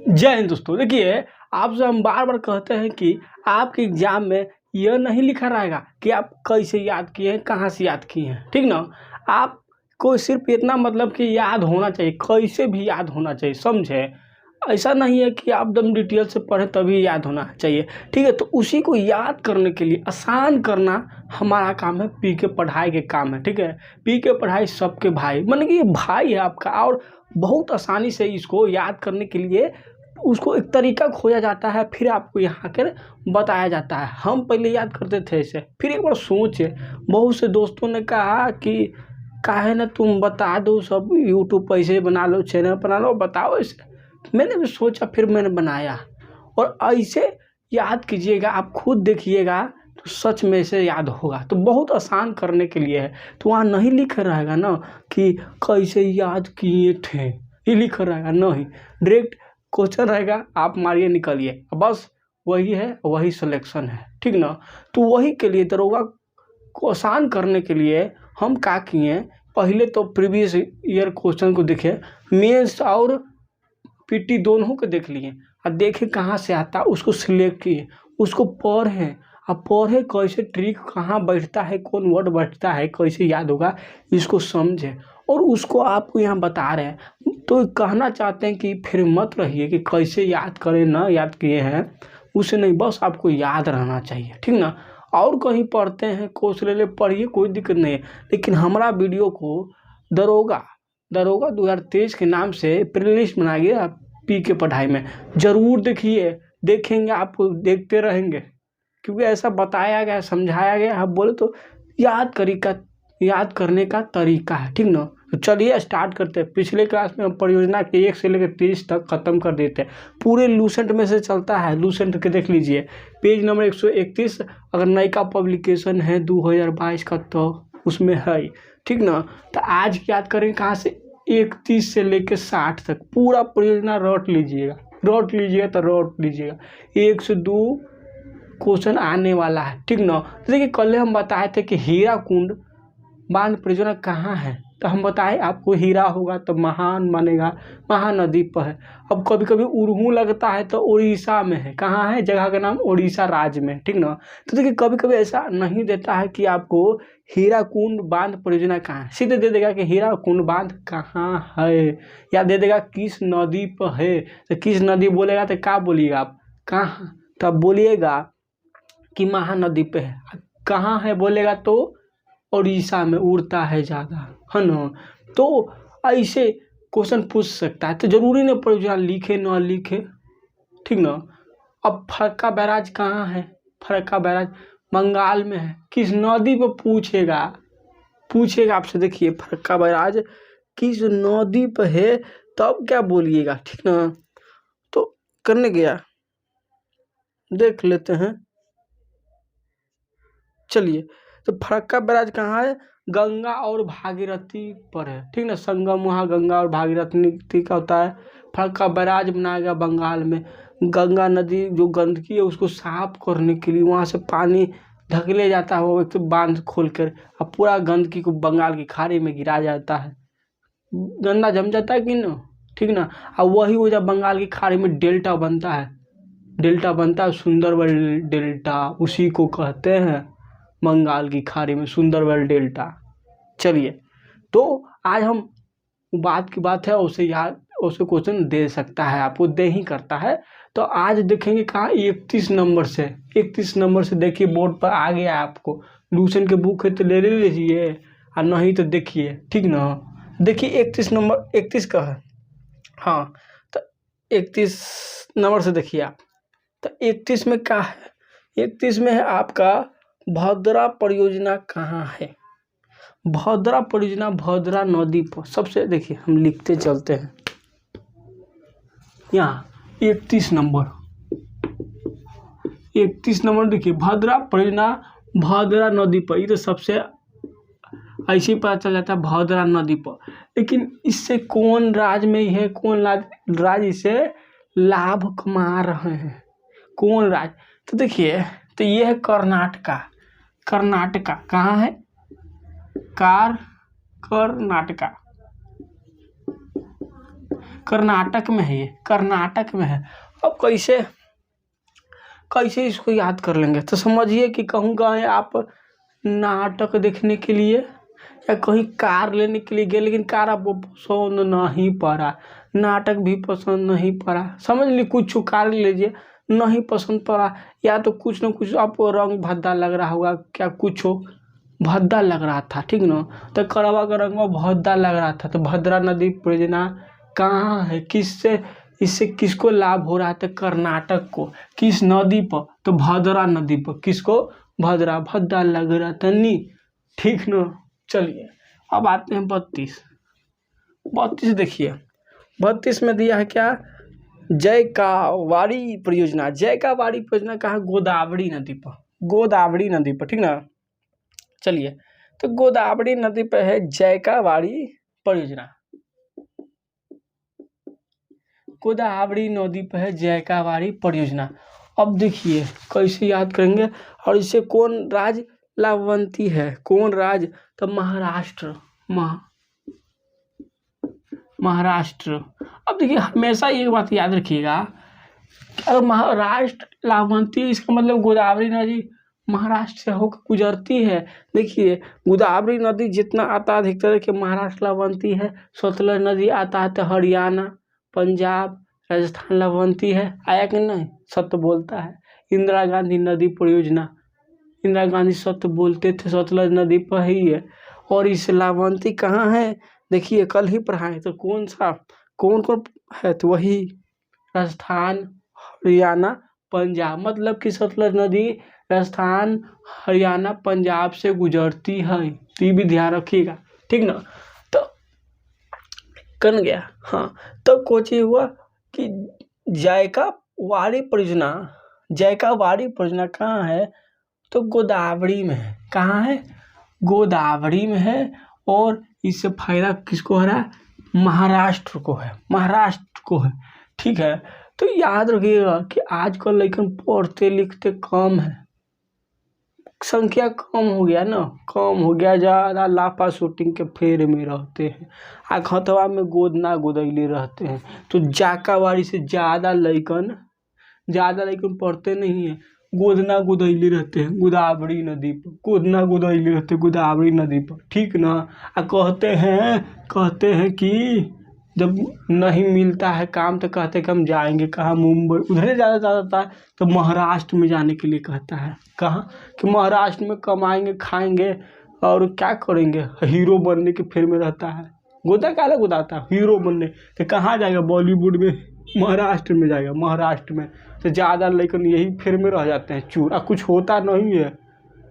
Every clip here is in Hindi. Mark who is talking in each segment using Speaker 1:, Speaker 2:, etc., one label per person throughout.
Speaker 1: जय हिंद दोस्तों। देखिए, आपसे हम बार बार कहते हैं कि आपके एग्जाम में यह नहीं लिखा रहेगा कि आप कैसे याद किए हैं, कहाँ से याद किए हैं, ठीक ना। आपको सिर्फ इतना मतलब कि याद होना चाहिए, कैसे भी याद होना चाहिए, समझे। ऐसा नहीं है कि आप एकदम डिटेल से पढ़ें तभी याद होना चाहिए, ठीक है। तो उसी को याद करने के लिए आसान करना हमारा काम है, पी के पढ़ाई के काम है, ठीक है। पी के पढ़ाई सबके भाई, मतलब कि ये भाई है आपका, और बहुत आसानी से इसको याद करने के लिए उसको एक तरीका खोजा जाता है, फिर आपको यहाँ आकर बताया जाता है। हम पहले याद करते थे इसे, फिर एक बार सोचे, बहुत से दोस्तों ने कहा कि काहे ना तुम बता दो, सब यूट्यूब पर ऐसे बना लो, चैनल बना लो, बताओ इसे। मैंने भी सोचा, फिर मैंने बनाया। और ऐसे याद कीजिएगा, आप खुद देखिएगा तो सच में इसे याद होगा। तो बहुत आसान करने के लिए है, तो वहाँ नहीं लिखा रहेगा ना कि कैसे याद किए थे, ये लिखा रहेगा नहीं, डायरेक्ट क्वेश्चन रहेगा, आप मारिए निकलिए, बस वही है, वही सिलेक्शन है, ठीक ना। तो वही के लिए दरोगा को आसान करने के लिए हम क्या किए, पहले तो प्रीवियस ईयर क्वेश्चन को देखे, मेंस और पीटी दोनों को देख लिए और देखे कहाँ से आता, उसको सिलेक्ट किए, उसको पढ़ें। अब पढ़े कैसे, ट्रिक कहाँ बैठता है, कौन वर्ड बैठता है, कैसे याद होगा, इसको समझे। और उसको आपको यहाँ बता रहे हैं, तो कहना चाहते हैं कि फिर मत रहिए कि कैसे याद करें, ना याद किए हैं उसे नहीं, बस आपको याद रहना चाहिए, ठीक ना। और कहीं पढ़ते हैं कोर्स ले ले, पढ़िए, कोई दिक्कत नहीं है। लेकिन हमारा वीडियो को दरोगा दरोगा 2023 के नाम से प्लेलिस्ट बनाया गया, पी के पढ़ाई में ज़रूर देखिए, देखेंगे आपको, देखते रहेंगे, क्योंकि ऐसा बताया गया, समझाया गया। आप बोले तो याद करने का तरीका है, ठीक ना। तो चलिए स्टार्ट करते हैं। पिछले क्लास में हम परियोजना के 1 से लेकर 30 तक खत्म कर देते हैं, पूरे लूसेंट में से चलता है, लूसेंट के देख लीजिए पेज नंबर 131। अगर नई का पब्लिकेशन है 2022 का तो उसमें है, ठीक ना। तो आज याद करें कहाँ से, 31 से लेकर 60 तक पूरा परियोजना रट लीजिएगा तो रट लीजिएगा। 1 से 2 क्वेश्चन आने वाला है, ठीक ना। तो देखिए, कल हम बताए थे कि हीराकुंड बांध परियोजना कहाँ है, तो हम बताए आपको हीरा होगा तो महान बनेगा, महानदी पर है। अब कभी कभी उर्हू लगता है तो उड़ीसा में है, कहाँ है, जगह का नाम उड़ीसा राज्य में, ठीक ना। तो देखिए, कभी कभी ऐसा नहीं देता है कि आपको हीराकुंड बांध परियोजना कहाँ है, सीधे दे देगा कि हीराकुंड बांध कहाँ है, या दे देगा किस नदी पर है। तो किस नदी बोलेगा तो क्या बोलिएगा आप, कहाँ, तब बोलिएगा कि महानदी पे है। कहाँ है बोलेगा तो उड़ीसा में, उड़ता है ज़्यादा, है ना। तो ऐसे क्वेश्चन पूछ सकता है, तो जरूरी नहीं परियोजना लिखे ना लिखे, ठीक ना। अब फरक्का बैराज कहाँ है, फरक्का बैराज बंगाल में है, किस नदी पर पूछेगा आपसे। देखिए, फरक्का बैराज किस नदी पर है, तब क्या बोलिएगा, ठीक ना। तो करने गया, देख लेते हैं, चलिए। तो फरक्का बैराज कहाँ है, गंगा और भागीरथी पर है, ठीक ना। संगम वहाँ गंगा और भागीरथी का होता है। फरक्का बैराज बनाया गया बंगाल में, गंगा नदी जो गंदगी है उसको साफ करने के लिए वहाँ से पानी धकेले जाता है, वो एक तो बांध खोल कर, अब पूरा गंदगी को बंगाल की खाड़ी में गिराया जाता है, गंदा जम जाता है कि ना, ठीक ना। अब वही वो जब बंगाल की खाड़ी में डेल्टा बनता है, सुंदरबन डेल्टा, उसी को कहते हैं बंगाल की खाड़ी में सुंदरबन डेल्टा। चलिए, तो आज हम बात की बात है, उसे याद, उसे क्वेश्चन दे सकता है आपको, दे ही करता है। तो आज देखेंगे कहाँ, 31 नंबर से देखिए, बोर्ड पर आ गया आपको। लूसेंट के बुक है तो ले लीजिए, और नहीं तो देखिए, ठीक ना। देखिए 31 नंबर, 31 का है, हाँ। तो 31 नंबर से देखिए आप, तो 31 में क्या है, 31 में है आपका भद्रा परियोजना कहाँ है। भद्रा परियोजना भद्रा नदी पर, सबसे देखिए हम लिखते चलते हैं यहाँ 31 नंबर देखिए, भद्रा परियोजना भद्रा नदी पर, ये तो सबसे ऐसे ही पता चल जाता है भद्रा नदी पर। लेकिन इससे कौन राज्य में है, कौन राज्य इसे लाभ कमा रहे हैं, कौन राज्य। तो देखिए, तो ये है कर्नाटका कहाँ है, कर्नाटका। कर्नाटक में है, ये कर्नाटक में है। अब कैसे कैसे इसको याद कर लेंगे? तो समझिए कि कहूँ गए आप नाटक देखने के लिए या कहीं कार लेने के लिए गए, लेकिन कार आपको पसंद नहीं पड़ा, नाटक भी पसंद नहीं पड़ा, समझ ली कुछ कार लीजिए नहीं पसंद पड़ा, या तो कुछ न कुछ आपको रंग भद्दा लग रहा होगा, क्या कुछ हो भद्दा लग रहा था, ठीक ना, तो करवा का रंग भद्दा लग रहा था, तो भद्रा नदी परियोजना कहाँ है, किससे इससे किसको लाभ हो रहा था? कर्नाटक को। किस नदी पर? तो भद्रा नदी पर। किसको? भद्रा, भद्दा लग रहा था नी, ठीक ना। चलिए अब आते हैं 32 देखिए 32 में दिया है क्या? जयकावाड़ी परियोजना। जयकावाड़ी परियोजना कहाँ? गोदावरी नदी पर, गोदावरी नदी पर, ठीक ना। चलिए तो गोदावरी नदी पर है जयकावाड़ी परियोजना, गोदावरी नदी पर है जयकावाड़ी परियोजना। अब देखिए कैसे याद करेंगे, और इससे कौन राज्य लाभान्वित है? कौन राज्य? तो महाराष्ट्र, महाराष्ट्र। अब देखिए हमेशा एक बात याद रखिएगा, अगर महाराष्ट्र लाभान्वित है इसका मतलब गोदावरी नदी महाराष्ट्र से होकर गुजरती है। देखिए गोदावरी नदी जितना आता है अधिकतर के महाराष्ट्र लाभान्वित है, सतलज नदी आता है तो हरियाणा, पंजाब, राजस्थान लाभान्वित है। आया कि नहीं? सत्य बोलता है। इंदिरा गांधी नदी परियोजना, इंदिरा गांधी सत्य बोलते थे, सतलज नदी पर ही है। और इस लाभान्वित कहाँ है? देखिए कल ही पढ़ाए, तो कौन सा कौन कौन है? तो वही राजस्थान, हरियाणा, पंजाब। मतलब कि सतलज नदी राजस्थान, हरियाणा, पंजाब से गुजरती है, तो ये भी ध्यान रखिएगा, ठीक ना। तो कन गया, हाँ। तब कोची हुआ कि जयकावाड़ी परियोजना, जयकावाड़ी परियोजना कहाँ है? तो गोदावरी में है। कहाँ है? गोदावरी में है। और इससे फायदा किसको हो रहा है? महाराष्ट्र को है, महाराष्ट्र को है, ठीक है। तो याद रखिएगा कि आजकल लेकिन पढ़ते लिखते कम है, संख्या कम हो गया ना, कम हो गया, ज़्यादा लापा शूटिंग के फेर में रहते हैं, आ खतवा में गोदना गोदैले रहते हैं। तो जयकावाड़ी से ज़्यादा लइकन पढ़ते नहीं है, गोदना गोदैले रहते हैं गोदावरी नदी पर, गोदना गोदैले रहते हैं गोदावरी नदी पर, ठीक ना। आ कहते हैं कि जब नहीं मिलता है काम तो कहते हैं कि हम जाएंगे कहाँ? मुंबई, उधर ज़्यादा जाता है तो महाराष्ट्र में जाने के लिए कहता है। कहाँ? कि महाराष्ट्र में कमाएंगे खाएंगे और क्या करेंगे, हीरो बनने के फेर में रहता है। गोदा काला गोदाता है हीरो बनने, तो कहाँ जाएगा? बॉलीवुड में, महाराष्ट्र में जाएगा, महाराष्ट्र में। तो ज़्यादा लेकिन यही फेर में रह जाते हैं चूर, कुछ होता नहीं है।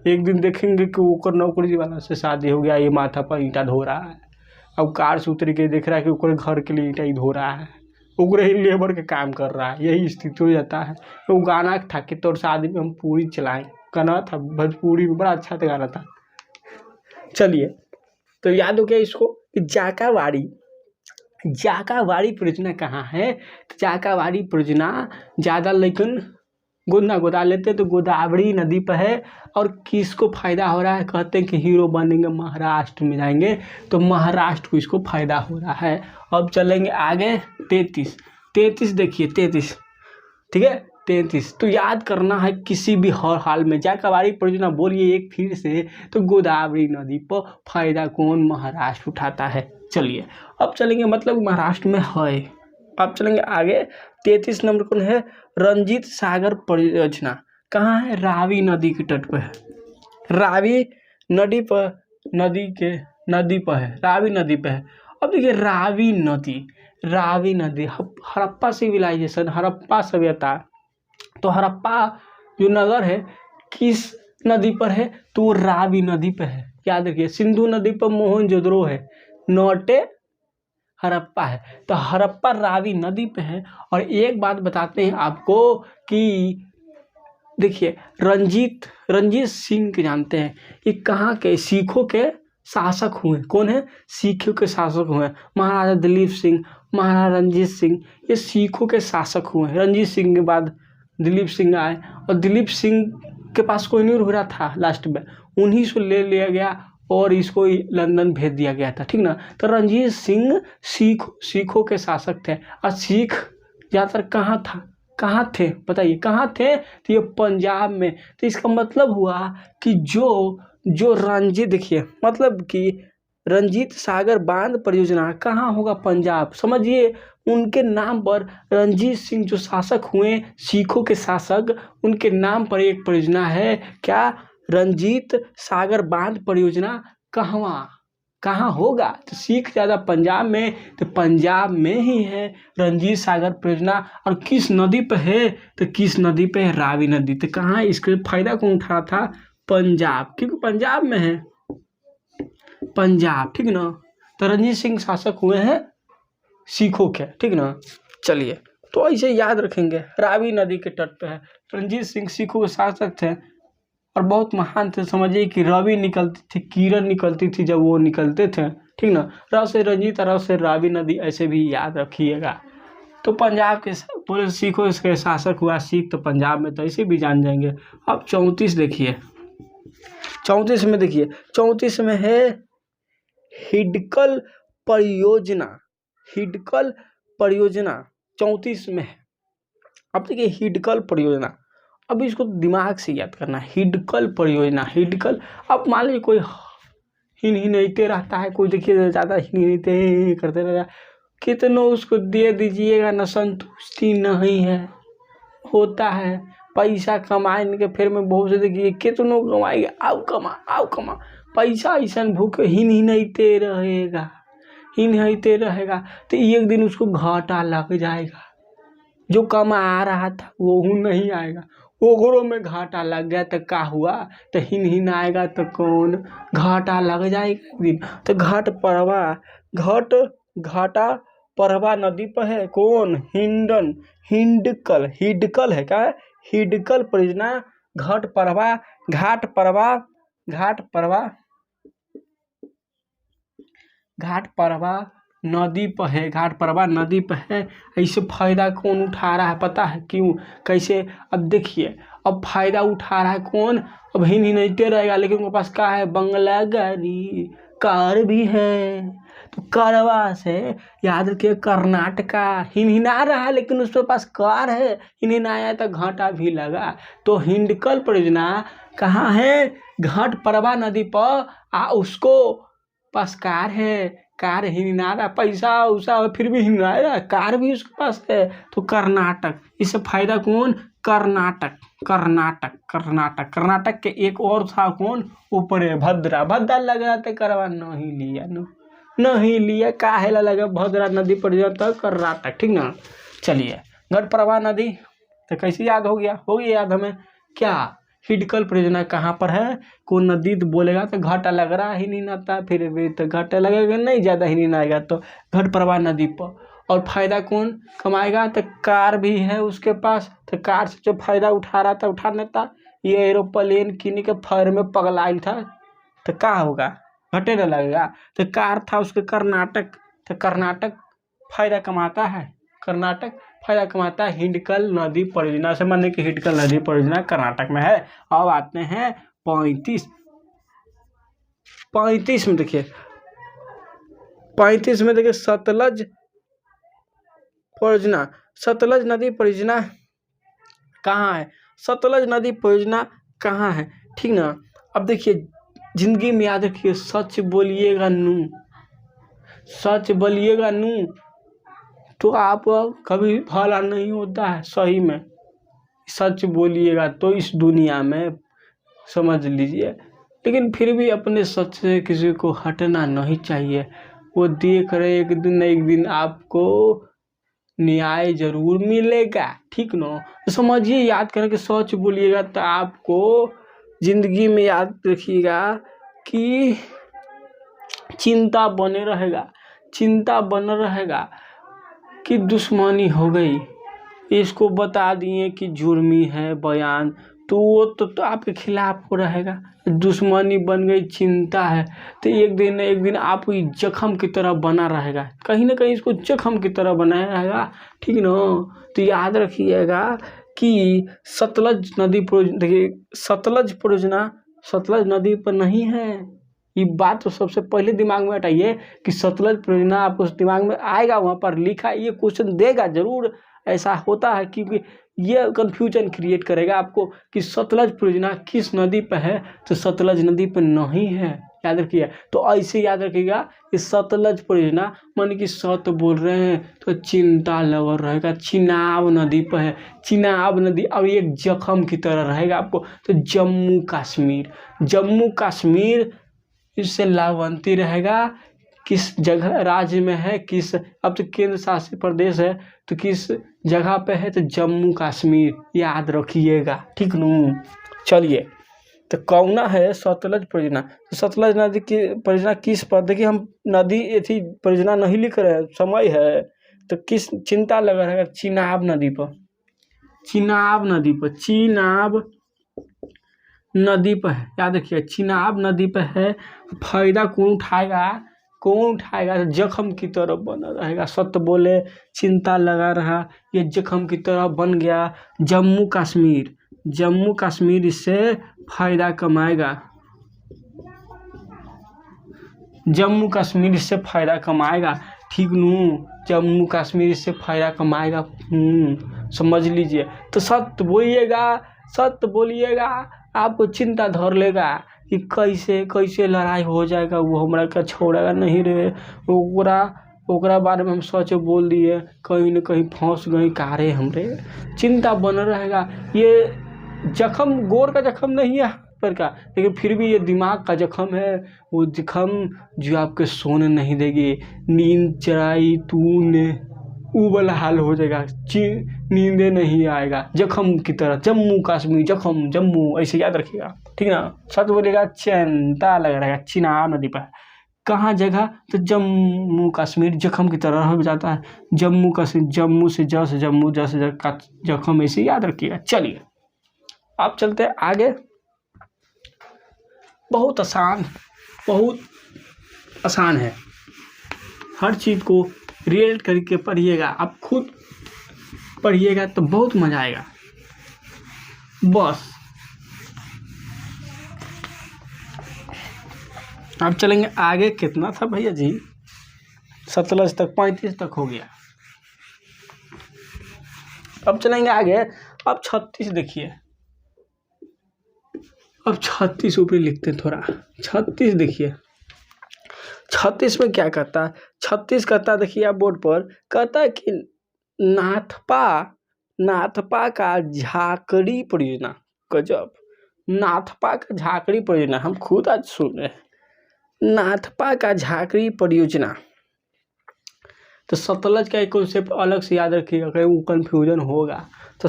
Speaker 1: एक दिन देखेंगे कि वो नौकरी वाला से शादी हो गया, ये माथा पर ईंटा धो रहा है, अब कार से उतर के देख रहा है कि ओकरे घर के लिए ईंटा ही धो रहा है, ओकरे ही लेबर के काम कर रहा है, यही स्थिति हो जाता है। वो गाना था कि तोर शादी में हम पूरी चलाएं, गाना था भोजपुरी में, बड़ा अच्छा था गाना था। चलिए तो याद हो गया इसको कि जयकावाड़ी परियोजना कहाँ है? तो जयकावाड़ी परियोजना ज़्यादा लेकिन गोदना गोदा लेते तो गोदावरी नदी पर है। और किसको फायदा हो रहा है? कहते हैं कि हीरो बनेंगे, महाराष्ट्र में जाएंगे, तो महाराष्ट्र को इसको फायदा हो रहा है। अब चलेंगे आगे 33 देखिए 33, ठीक है 33। तो याद करना है किसी भी हर हाल में जयकावाड़ी परियोजना बोलिए एक फिर से, तो गोदावरी नदी पर फायदा कौन? महाराष्ट्र उठाता है। चलिए अब चलेंगे, मतलब महाराष्ट्र में है। अब चलेंगे आगे 33 नंबर कौन है? रंजीत सागर परियोजना। कहाँ है? रावी नदी के तट पर है, रावी नदी पर, नदी पर है, रावी नदी पर है। अब देखिए रावी नदी हड़प्पा सिविलाइजेशन, हड़प्पा सभ्यता। तो हड़प्पा जो नगर है किस नदी पर है? तो रावी नदी पर है। याद रखिए सिंधु नदी पर मोहनजोदड़ो है, नोटे हड़प्पा है। तो हड़प्पा रावी नदी पे है। और एक बात बताते हैं आपको कि देखिए रंजीत सिंह के जानते हैं, ये कहाँ के? सिखों के शासक हुए। कौन है? सिखों के शासक हुए। महाराजा दिलीप सिंह, महाराजा रंजीत सिंह, ये सिखों के शासक हुए। रंजीत सिंह के बाद दिलीप सिंह आए, और दिलीप सिंह के पास कोई नहीं रह रहा था लास्ट में, उन्हीं से ले लिया गया और इसको ही लंदन भेज दिया गया था, ठीक ना। तो रणजीत सिंह सिखों के शासक थे। और सिख ज़्यादातर कहाँ थे बताइए, कहाँ थे? तो ये पंजाब में। तो इसका मतलब हुआ कि जो रणजीत, देखिए मतलब कि रंजीत सागर बांध परियोजना कहाँ होगा? पंजाब। समझिए, उनके नाम पर रणजीत सिंह जो शासक हुए, सिखों के शासक, उनके नाम पर एक परियोजना है। क्या? रंजीत सागर बांध परियोजना। कहाँ होगा? तो सिख ज़्यादा पंजाब में, तो पंजाब में ही है रंजीत सागर परियोजना। और किस नदी पे है? तो किस नदी पे है? रावी नदी। तो कहाँ इसके फायदा कौन उठा था? पंजाब, क्योंकि पंजाब में है, पंजाब, ठीक ना। तो रणजीत सिंह शासक हुए हैं सिखों के, ठीक ना। चलिए, तो ऐसे याद रखेंगे, रावी नदी के तट पे है। रणजीत सिंह सिखों के शासक थे और बहुत महान थे। समझिए कि रवि निकलती थी, किरण निकलती थी जब वो निकलते थे, ठीक ना। रव से रंजीत, रव से रावी नदी, ऐसे भी याद रखिएगा। तो पंजाब के पूरे सिखों के शासक हुआ सिख, तो पंजाब में, तो ऐसे भी जान जाएंगे। अब 34 देखिए, 34 में देखिए, 34 में है हिडकल परियोजना। हिडकल परियोजना 34 में है। अब देखिए हिडकल परियोजना, अब इसको दिमाग से याद करना। हिडकल परियोजना, हिडकल। अब मान लीजिए कोई हिनहिनाते रहता है, कोई देखिए ज़्यादा हिनहिनाते करते रहता है, कितनों उसको दे दीजिएगा न संतुष्टि नहीं है, होता है। पैसा कमाने के फिर में बहुत से देखिए कितनों कमाएगा, आओ कमा। पैसा ऐसा भूखे हिनहिनाते रहेगा, तो एक दिन उसको घाटा लग जाएगा। जो कमा रहा था वो नहीं आएगा, ओकरो में घाटा लग गया तो क्या हुआ? तो हिनहिनाएगा तो कौन? घाटा लग जाएगा एक दिन। तो घाटा परवा नदी पर है कौन? हिडकल है क्या? हिडकल परियोजना घाट परवा नदी पर है, घाट परवा नदी पर है। ऐसे फायदा कौन उठा रहा है पता है क्यों? कैसे? अब देखिए, अब फायदा उठा रहा है कौन? अब हिनहिनाते रहेगा, लेकिन उनके पास क्या है? बंगला, गाड़ी, कार भी है। तो कारवा से याद रखिए, कर्नाटका। हिनहिना रहा है लेकिन उसके पास कार है, हिनहिनाया तो घाटा भी लगा। तो हिडकल परियोजना कहाँ है? घाट परवा नदी पर। उसको पास कार है, कार हिनहिना रहा, पैसा उसा फिर भी हिनहिना रहा, कार भी उसके पास है। तो कर्नाटक, इससे फायदा कौन? कर्नाटक के एक और था कौन? ऊपर है भद्रा लग रहा था, करवा नहीं लिया काहेला लगा। भद्रा नदी पर जाता कर्नाटक, ठीक ना। चलिए, घटप्रभा नदी तो कैसे याद हो गया याद हमें। क्या? हिडकल परियोजना कहाँ पर है? कौन नदी? तो बोलेगा तो घाटा लग रहा ही नहीं नाता, फिर भी तो घाटा लगेगा नहीं, ज़्यादा ही नहीं आएगा। तो घटप्रभा नदी पर। और फायदा कौन कमाएगा? तो कार भी है उसके पास, तो कार से जो फायदा उठा रहा था उठा नहीं था। ये एरोप्लेन किन्हीं के फायर में पगलाइल था, तो क्या होगा? घटे न लगेगा। तो कार था उसके कर्नाटक, तो कर्नाटक फायदा कमाता है, हिडकल नदी परियोजना से। माने कि हिडकल नदी परियोजना कर्नाटक में है। अब आते हैं 35 में देखिए, 35 में देखिए सतलज नदी परियोजना कहाँ है? सतलज नदी परियोजना कहाँ है, ठीक ना। अब देखिए, जिंदगी में याद रखिए, सच बोलिएगा नू तो आप कभी भला नहीं होता है। सही में सच बोलिएगा तो इस दुनिया में, समझ लीजिए। लेकिन फिर भी अपने सच से किसी को हटना नहीं चाहिए। वो देख रहे एक दिन आपको न्याय जरूर मिलेगा, ठीक ना। तो समझिए, याद करें कि सच बोलिएगा तो आपको जिंदगी में याद रखिएगा कि चिंता बने रहेगा कि दुश्मनी हो गई, इसको बता दिए कि जुर्मी है बयान, तो वो तो आपके खिलाफ हो रहेगा। दुश्मनी बन गई, चिंता है, तो एक दिन आप जख्म की तरह बना रहेगा, कहीं ना कहीं इसको जख्म की तरह बनाया रहेगा, ठीक ना। तो याद रखिएगा कि सतलज नदी, देखिए सतलज परियोजना सतलज नदी पर नहीं है, ये बात तो सबसे पहले दिमाग में हटाइए कि सतलज परियोजना आपको दिमाग में आएगा, वहाँ पर लिखा ये क्वेश्चन देगा जरूर। ऐसा होता है क्योंकि ये कंफ्यूजन क्रिएट करेगा आपको कि सतलज परियोजना किस नदी पर है, तो सतलज नदी पर नहीं है, याद रखिए। तो ऐसे याद रखिएगा कि सतलज परियोजना मान कि सत बोल रहे हैं तो चिंता लवर रहेगा, चिनाब नदी पर है, चिनाब नदी अब एक जख्म की तरह रहेगा आपको। तो जम्मू कश्मीर, जम्मू कश्मीर इससे लाभान्वित रहेगा, किस जगह राज्य में है, किस अब तो केंद्र शासित प्रदेश है तो किस जगह पे है, तो जम्मू कश्मीर, याद रखिएगा, ठीक नू। चलिए तो कौना है सतलज परियोजना, तो सतलज नदी की परियोजना किस पर, देखिए हम नदी ऐसी परियोजना नहीं लिख रहे हैं, समय है तो किस चिंता लगा रहेगा, चिनाब नदी पर, चिनाब नदी पर, चिनाब नदी पर है, याद रखिए चिनाब नदी पर है। फायदा कौन उठाएगा, कौन उठाएगा, जख्म की तरह बना रहेगा, सत बोले चिंता लगा रहा, ये जख्म की तरह बन गया। जम्मू कश्मीर, जम्मू कश्मीर इससे फायदा कमाएगा, जम्मू कश्मीर इससे फायदा कमाएगा, ठीक नू, जम्मू कश्मीर इससे फायदा कमाएगा, समझ लीजिए। तो सत्य बोलिएगा, सत्य बोलिएगा, आपको चिंता धर लेगा कि कैसे कैसे लड़ाई हो जाएगा, वो हमरा का छोड़ेगा नहीं रे, ओकरा बारे में हम सच बोल दिए, कहीं न कहीं फंस गए कारे हमरे, चिंता बन रहेगा। ये जख्म गोर का जख्म नहीं है पर का, लेकिन फिर भी ये दिमाग का जख्म है, वो जख्म जो आपके सोने नहीं देगी, नींद चराई तूने, वो वाला हाल हो जाएगा, नींदे नहीं आएगा, जख्म की तरह, जम्मू कश्मीर जख्म, जम्मू ऐसे याद रखिएगा, ठीक ना। सच बोलेगा चिंता लग रहेगा, चिनाब नदी पर, कहाँ जगह, तो जम्मू कश्मीर जख्म की तरह हो जाता है, जम्मू कश्मीर, जम्मू से जम्मू का जख्म, ऐसे याद रखिएगा। चलिए आप चलते हैं आगे, बहुत आसान, बहुत आसान है, हर चीज़ को रिलेट करके पढ़िएगा, आप खुद पढ़िएगा तो बहुत मजा आएगा। बस अब चलेंगे आगे, कितना था भैया जी, सतलज तक 35 तक हो गया, अब चलेंगे आगे। अब 36 देखिए, अब 36 ऊपर लिखते हैं थोड़ा, 36 देखिए, 36 में क्या कहता है, 36 कहता है, देखिए आप बोर्ड पर कहता है कि नाथपा का झाकड़ी परियोजना, गजब, नाथपा का झाकड़ी परियोजना, हम खुद आज सुन रहे हैं, नाथपा का झाकड़ी परियोजना। तो सतलज का एक कॉन्सेप्ट अलग से याद रखिएगा, कहीं वो कन्फ्यूजन होगा। तो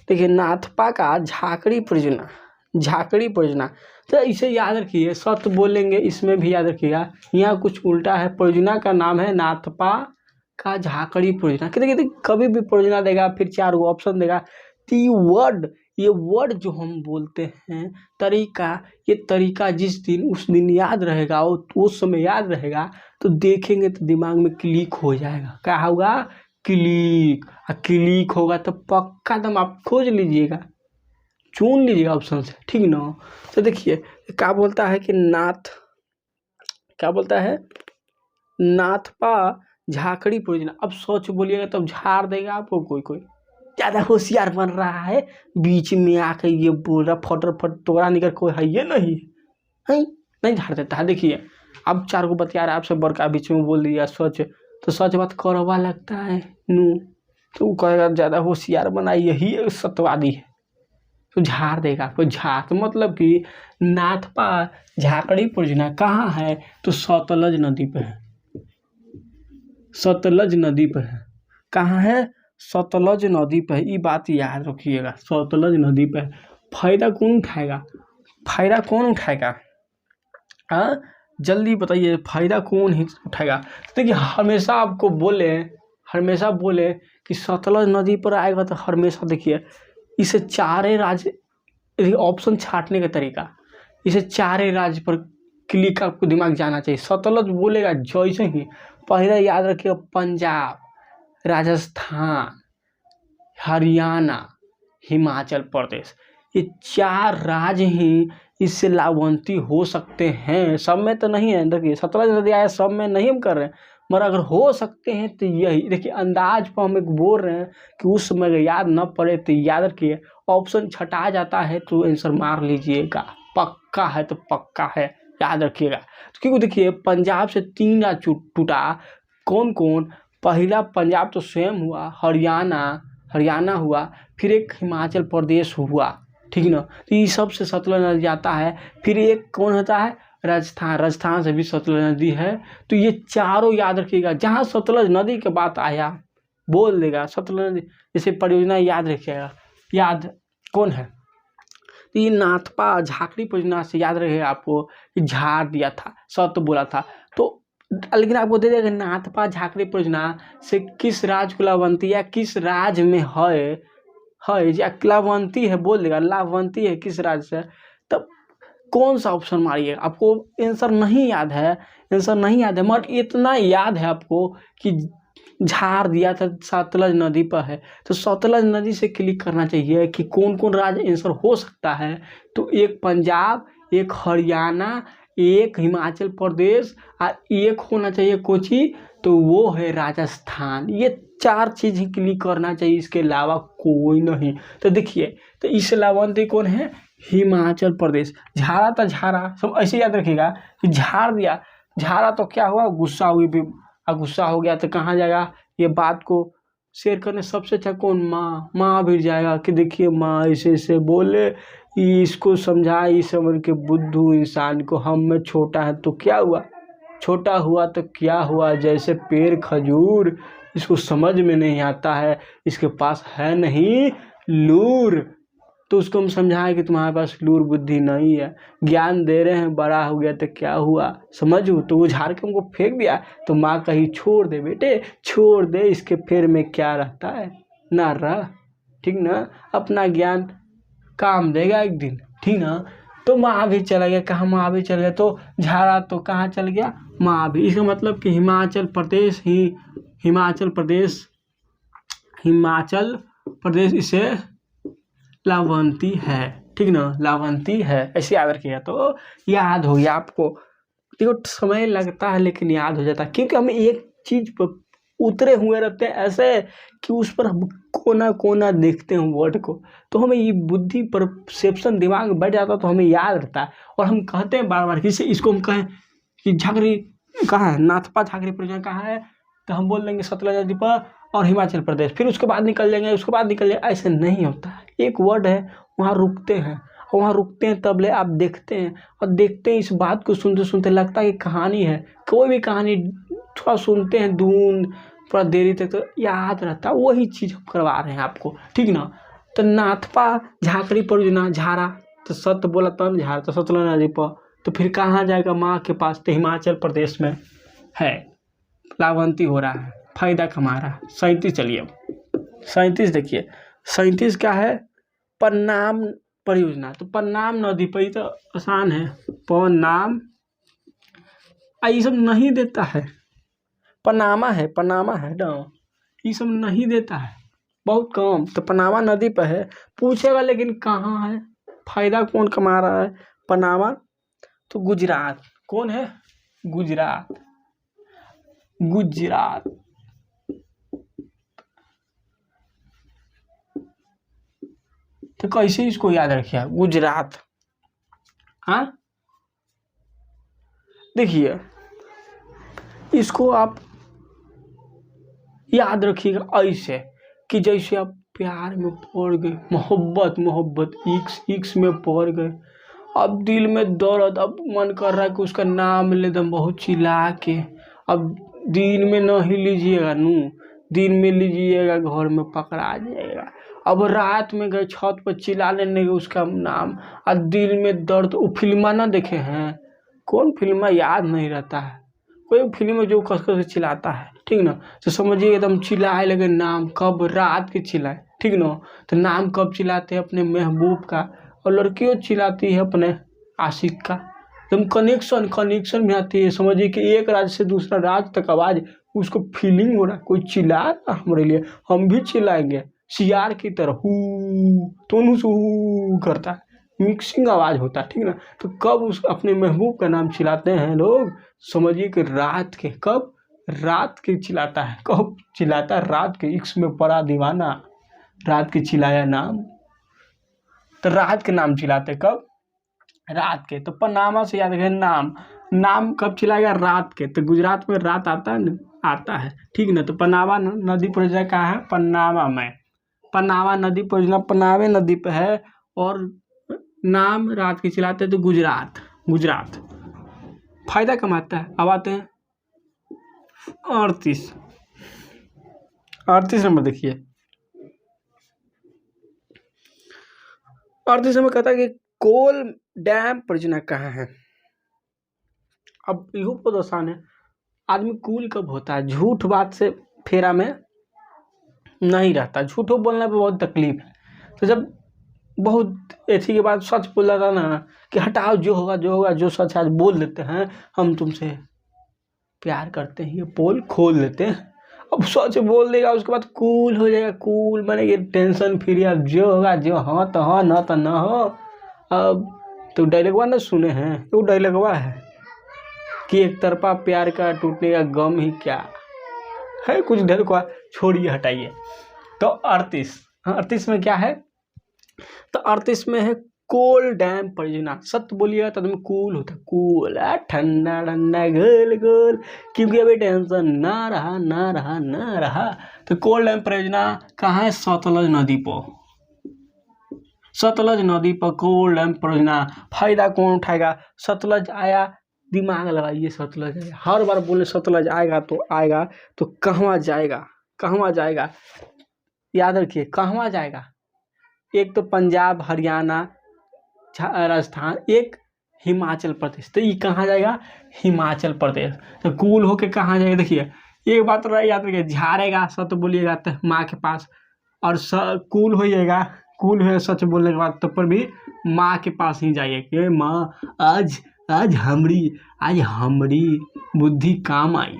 Speaker 1: देखिए नाथपा का झाकड़ी परियोजना, झाकड़ी परियोजना, तो इसे याद रखिए, सत बोलेंगे इसमें भी याद रखिएगा, यहाँ कुछ उल्टा है, परियोजना का नाम है नाथपा का झाकड़ी परियोजना। देखिए कभी भी परियोजना देगा फिर 4 ऑप्शन देगा, तो ये वर्ड जो हम बोलते हैं तरीका, ये तरीका जिस दिन उस दिन याद रहेगा, उस समय याद रहेगा, तो देखेंगे तो दिमाग में क्लिक हो जाएगा, क्या होगा, क्लिक, क्लिक होगा तो पक्का दम आप खोज लीजिएगा, चुन लीजिएगा ऑप्शन से, ठीक ना। तो देखिए क्या बोलता है कि क्या बोलता है, नाथपा झाकड़ी परियोजना, अब सोच बोलिएगा तब झाड़ देगा आपको, कोई ज़्यादा होशियार बन रहा है, बीच में आकर ये बोल रहा फटर तोड़ा निकल, कोई है ये नहीं झाड़ देता है। देखिए अब 4 को बतिया रहा है आपसे, बड़का बीच में बोल दिया सच, तो सच बात करवा लगता है नू, तो वो कहेगा ज़्यादा होशियार बना, यही सत्यवादी है, तो झाड़ देगा, कोई झाड़, तो मतलब कि नाथपा झाकड़ी परियोजना कहाँ है, तो सतलज नदी पे है, सतलज नदी पर है, कहाँ है, सतलज नदी पर, ये बात याद रखिएगा, सतलज नदी पर। फायदा कौन उठाएगा, फायदा कौन उठाएगा, हाँ जल्दी बताइए, फायदा कौन ही उठाएगा। देखिए हमेशा आपको हमेशा बोले कि सतलज नदी पर आएगा, तो हमेशा देखिए इसे 4 राज्य, ऑप्शन छांटने का तरीका, इसे 4 राज्य पर क्लिक आपको दिमाग जाना चाहिए। सतलज बोलेगा जैसे ही पहले याद रखिएगा, पंजाब, राजस्थान, हरियाणा, हिमाचल प्रदेश, ये 4 राज्य ही इससे लाभान्वित हो सकते हैं। सब में तो नहीं है, देखिए सतलज नदी आया सब में नहीं हम कर रहे हैं, मगर अगर हो सकते हैं तो यही देखिए अंदाज पर हम एक बोल रहे हैं कि उस समय अगर याद न पड़े तो याद रखिए ऑप्शन छटा जाता है तो आंसर मार लीजिएगा, पक्का है तो पक्का है, याद रखिएगा। तो क्योंकि देखिए पंजाब से 3 राज्य टूटा, कौन कौन? पहला पंजाब तो स्वयं हुआ, हरियाणा हुआ, फिर एक हिमाचल प्रदेश हुआ, ठीक ना। तो ये सबसे सतलज नदी जाता है। फिर एक कौन होता है? राजस्थान से भी सतलज नदी है। तो ये चारों याद रखिएगा, जहाँ सतलज नदी की बात आया बोल देगा सतलज नदी, जैसे परियोजना याद रखिएगा। याद कौन है? तो ये नाथपा झाकड़ी परियोजना से याद रखेगा आपको कि झाड़ दिया था, सत बोला था। तो लेकिन आपको दे देगा नाथपा झाकड़ी परियोजना से किस राज्य को लाभान्वित या किस राज्य में है या लाभान्वित है बोल देगा, लाभान्वित है किस राज्य से, तब कौन सा ऑप्शन मारिए। आपको आंसर नहीं याद है, मगर इतना याद है आपको कि झाड़ दिया था सतलज नदी पर है। तो सतलज नदी से क्लिक करना चाहिए कि कौन कौन राज्य आंसर हो सकता है। तो एक पंजाब, एक हरियाणा, एक हिमाचल प्रदेश और एक होना चाहिए कोची, तो वो है राजस्थान। ये 4 चीज़ ही क्लिक करना चाहिए, इसके अलावा कोई नहीं। तो देखिए तो इससे लाभान्वित कौन है? हिमाचल प्रदेश। झाड़ा था, झाड़ा सब ऐसे याद रखिएगा कि झाड़ दिया, झाड़ा तो क्या हुआ? गुस्सा हुई, गुस्सा हो गया तो कहाँ जाएगा? ये बात को शेयर करने सबसे अच्छा कौन? माँ भी जाएगा कि देखिए माँ ऐसे ऐसे बोले, इसको समझा, इस उम्र के बुद्धू इंसान को, हम में छोटा है तो क्या हुआ? छोटा हुआ तो क्या हुआ? जैसे पेड़ खजूर, इसको समझ में नहीं आता है, इसके पास है नहीं लूर। तो उसको हम समझाएं कि तुम्हारे पास लूर बुद्धि नहीं है, ज्ञान दे रहे हैं, बड़ा हो गया तो क्या हुआ समझो। तो वो झाड़ के हमको फेंक दिया, तो माँ कही छोड़ दे बेटे, छोड़ दे, इसके फेर में क्या रहता है ना रह, ठीक ना, अपना ज्ञान काम देगा एक दिन, ठीक ना। तो माँ भी चला गया, कहाँ माँ भी चल गया, तो झाड़ा तो कहाँ चल गया? माँ भी। इसका मतलब कि हिमाचल प्रदेश इसे लाभान्वित है, ठीक ना, लाभान्वित है, ऐसे याद रखिएगा। तो याद हो गया आपको। देखो समय लगता है लेकिन याद हो जाता है, क्योंकि हम एक चीज पर उतरे हुए रहते हैं ऐसे कि उस पर हम कोना कोना देखते हैं वर्ड को, तो हमें ये बुद्धि परसेप्शन दिमाग में बैठ जाता है, तो हमें याद रहता है। और हम कहते हैं बार बार कि इसको हम कहें कि झाकड़ी कहाँ है, नाथपा झाकड़ी परियोजना कहाँ है, तो हम बोल देंगे सतलज नदी पर और हिमाचल प्रदेश, फिर उसके बाद निकल जाएंगे, ऐसे नहीं होता है। एक वर्ड है, वहाँ रुकते हैं, तब ले आप देखते हैं, और देखते हैं इस बात को सुनते सुनते लगता है कि कहानी है। कोई भी कहानी थोड़ा सुनते हैं धुन थोड़ा देरी तक तो याद रहता है, वही चीज़ हम करवा रहे हैं आपको, ठीक ना। तो नाथपा झाकड़ी परियोजना, झाड़ा तो सत बोला तब झाड़ा, तो सतलज नदी पर, तो फिर कहाँ जाएगा? माँ के पास। तो हिमाचल प्रदेश में है, लाभान्वित हो रहा है, फायदा कमा रहा है। 37 चलिए 37 देखिए, 37 क्या है? पन्नाम परियोजना। तो पन्नाम नदी पर, ही तो आसान है, पन्नाम, ये सब नहीं देता है, पनामा है ना, ये सब नहीं देता है, बहुत कम। तो पनामा नदी पर है, पूछेगा लेकिन कहाँ है, फायदा कौन कमा रहा है? पनामा। तो गुजरात, कौन है? गुजरात। तो कैसे इसको याद रखिए? गुजरात। हाँ देखिए इसको आप याद रखिएगा ऐसे कि जैसे आप प्यार में पड़ गए, मोहब्बत इक्स में पड़ गए, अब दिल में दर्द, अब मन कर रहा है कि उसका नाम ले दम बहुत चिल्ला के। अब दिन में नहीं लीजिएगा दिन में लीजिएगा घर में पकड़ा जाएगा। अब रात में गए छत पर चिल्ला लेने उसका नाम, और दिल में दर्द। वो फिल्मा ना देखे हैं? कौन फिल्म याद नहीं रहता है, कोई फिल्म जो कस कस चिल्लाता है, ठीक ना। तो समझिए एकदम चिल्लाए लगे नाम, कब? रात के चिल्लाए, ठीक ना। तो नाम कब चिल्लाते हैं? अपने महबूब का, और लड़कियों चिल्लाती है अपने आशिक का। एकदम कनेक्शन में आती है। समझिए कि एक राज्य से दूसरा राज्य तक आवाज़, उसको फीलिंग हो रहा है, कोई चिल्ला रहा हमारे लिए, हम भी चिल्लाएंगे, सियार की तरह दोनों से हू करता है, मिक्सिंग आवाज होता है, ठीक ना। तो कब उस अपने महबूब का नाम चिल्लाते हैं लोग, समझिए कि रात के, कब रात के चिल्लाता है, कब चिल्लाता है रात के, इश्क में पड़ा दीवाना, रात के चिल्लाया नाम, तो रात के नाम चिल्लाते कब, रात के। तो पनामा से याद रखें नाम, नाम कब चिल्लाएगा, रात के। तो गुजरात में रात आता है न, आता है, ठीक ना। तो पनामा नदी परियोजना कहाँ है, पन्नामा में, पनामा नदी परियोजना पनावे नदी पे है, और नाम रात के चिल्लाते हैं, तो गुजरात, गुजरात फायदा कमाता है। अब आते हैं 38 नंबर देखिए, 38 नंबर कहता है कि कोल डैम परियोजना कहाँ है। अब इहो बहुत आसान है, आदमी कूल कब होता है, झूठ बात से फेरा में नहीं रहता, झूठो बोलने पे बहुत तकलीफ है। तो जब बहुत ऐसी के बाद सच बोल रहा ना कि हटाओ, जो होगा जो होगा, जो सच आज बोल देते हैं, हम तुमसे प्यार करते हैं, ये पोल खोल देते हैं। अब सच बोल देगा, उसके बाद कूल हो जाएगा, कूल माने ये टेंशन फ्री, अब जो होगा जो, हाँ तो हाँ, ना तो ना हो। अब तो डायलॉगवा ना सुने हैं, तो डायलॉगवा है कि एक तरफा प्यार का टूटने का गम ही क्या है, कुछ ढेर को छोड़िए, हटाइए। तो 38 में क्या है, तो 38 में है कोल डैम परियोजना। सत्य बोलिएगा तो तुम कूल होता, कूल ठंडा ठंडा गोल गोल, क्योंकि अभी टेंशन ना रहा ना रहा ना रहा। तो कोल डैम परियोजना कहाँ है, सतलज नदी पर, सतलज नदी पर कोल डैम परियोजना। फायदा कौन उठाएगा, सतलज आया, दिमाग लगाइए, सतलज आएगा, हर बार बोले सतलज आएगा तो कहवा जाएगा, कहवा जाएगा, याद रखिए कहवा जाएगा। एक तो पंजाब, हरियाणा, राजस्थान, एक हिमाचल प्रदेश। तो ये कहाँ जाएगा, हिमाचल प्रदेश। तो कूल होके कहाँ जाएगा, देखिए एक बात तो याद रखिए, झाड़ेगा सच बोलिएगा तो माँ के पास, और कूल होइएगा, कूल है सच बोलने के बाद तो पर भी माँ के पास ही जाइए कि माँ आज हमरी बुद्धि काम आई।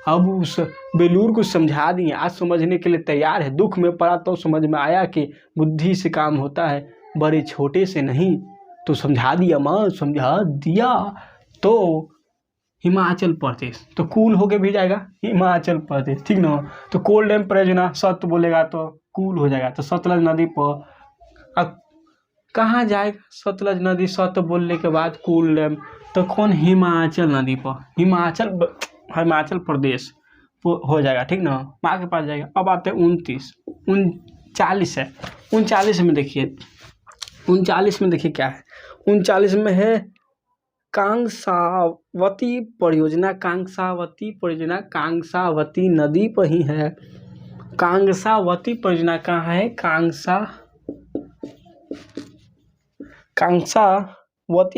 Speaker 1: अब उस बेलूर को समझा दिए, आज समझने के लिए तैयार है। दुख में पड़ा तो समझ में आया कि बुद्धि से काम होता है, बड़े छोटे से नहीं। तो समझा दिया माँ, समझा दिया। तो हिमाचल प्रदेश, तो कूल होके भी जाएगा हिमाचल प्रदेश, ठीक ना। तो कोल डैम परियोजना सत्य बोलेगा तो कूल हो जाएगा। तो सतलज नदी पर अब कहाँ जाएगा, सतलज नदी सत्य बोलने के बाद कूल डैम, तो कौन, हिमाचल नदी पर, हिमाचल प्रदेश हो जाएगा, ठीक ना, माँ के पास जाएगा। अब आते हैं 39 है, 39 में देखिए, 39 में देखिए क्या है, 39 में है कांसावती परियोजना। कांसावती परियोजना कांसावती नदी पर ही है। कांसावती परियोजना कहाँ है, कांसावती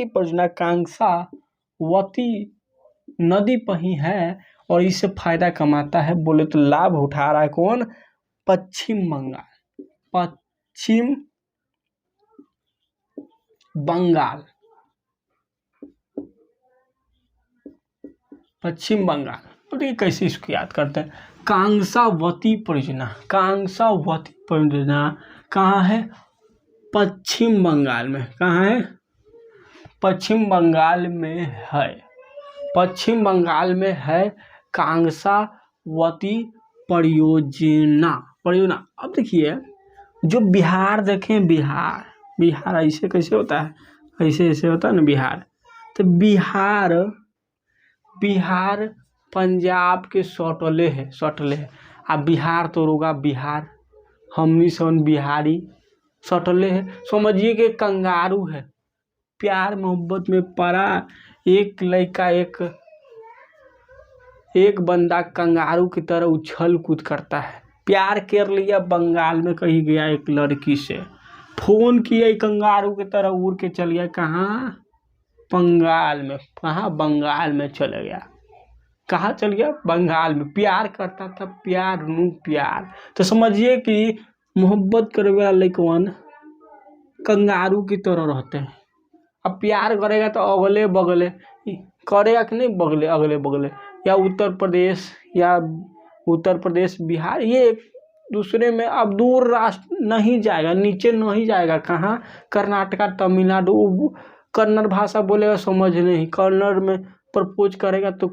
Speaker 1: परियोजना कांसावती नदी पर ही है, और इससे फायदा कमाता है बोले तो लाभ उठा रहा है कौन, पश्चिम बंगाल, पश्चिम बंगाल, पश्चिम बंगाल। तो देखिए कैसे इसको याद करते हैं, कांसावती परियोजना, कांसावती परियोजना कहाँ है, पश्चिम बंगाल में। कहाँ है, पश्चिम बंगाल में है, पश्चिम बंगाल में है कांसावती परियोजना। अब देखिए जो बिहार देखें, बिहार ऐसे कैसे होता है, ऐसे होता है ना बिहार। तो बिहार पंजाब के सटले है, अब बिहार तो होगा, बिहार हमनी सन बिहारी सटले है। समझिए कि कंगारू है, प्यार मोहब्बत में पड़ा एक लड़का, एक बंदा कंगारू की तरह उछल कूद करता है। प्यार कर लिया, बंगाल में कहीं गया एक लड़की से, फोन किया, कंगारू की तरह उड़ के चल गया कहाँ, बंगाल में। कहाँ, बंगाल में चले गया, कहाँ चल गया, बंगाल में। प्यार करता था, प्यार। तो समझिए कि मोहब्बत करे वाला लड़कवन कंगारू की तरह रहते हैं। अब प्यार करेगा तो अगले बगले करेगा कि नहीं, अगले बगले, या उत्तर प्रदेश बिहार, ये दूसरे में अब दूर राष्ट्र नहीं जाएगा, नीचे नहीं जाएगा। कहाँ? कर्नाटका, तमिलनाडु। कन्नड़ भाषा बोलेगा समझ नहीं, कन्नड़ में प्रपोज करेगा तो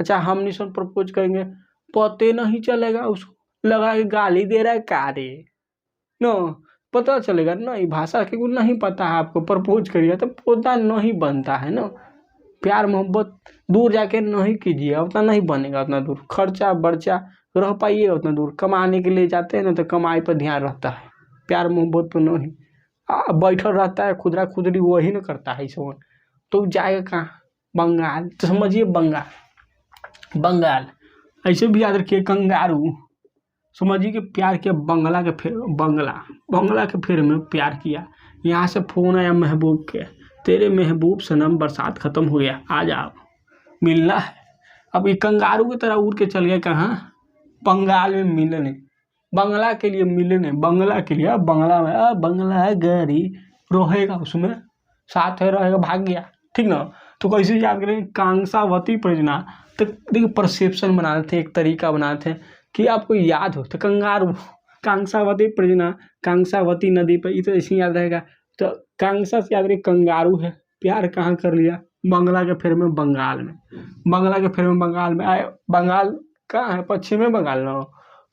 Speaker 1: अच्छा हम निशन प्रपोज करेंगे पते नहीं चलेगा, उसको लगा के गाली दे रहा है का रे नो, पता चलेगा नहीं। भाषा के कुछ नहीं पता है आपको, प्रपोज करिए तो पता नहीं बनता है ना। प्यार मोहब्बत दूर जाके नहीं कीजिए, उतना नहीं बनेगा, उतना दूर खर्चा बर्चा रह पाइए उतना दूर। कमाने के लिए जाते हैं ना तो कमाई पर ध्यान रहता है, प्यार मोहब्बत तो नहीं। बैठल रहता है खुदरा खुदरी वही ना करता है इस वक्त, तो जाएगा कहाँ? बंगाल। तो समझिए बंगाल, बंगाल ऐसे भी याद रखिए। कंगारू समझिए कि प्यार किया बंगला के फिर बंगला के फिर में प्यार किया। यहाँ से फोन आया महबूब के, तेरे महबूब सनम बरसात खत्म हो गया, आ जाओ मिलना है। अब ये कंगारू की तरह उड़ के चल गया कहाँ? बंगाल में मिलने, बंगला के लिए मिलने, बंगला के लिए। बंगला में बंगला गरी रहेगा, उसमें साथ है रहेगा, भाग गया। ठीक ना? तो कैसे याद करें? कांसावती परियोजना। तो देखिए परसेप्शन बनाते थे, एक तरीका बनाते थे कि आपको याद हो। तो कंगारू, कांसावती परियोजना, कांसावती नदी पर, ये तो ऐसे याद रहेगा। तो कांसा से याद रहे कंगारू है, प्यार कहाँ कर लिया? बंगला के फेर में बंगाल में, बंगला के फेर में बंगाल में आए। बंगाल कहाँ है? पश्चिमी बंगाल ना,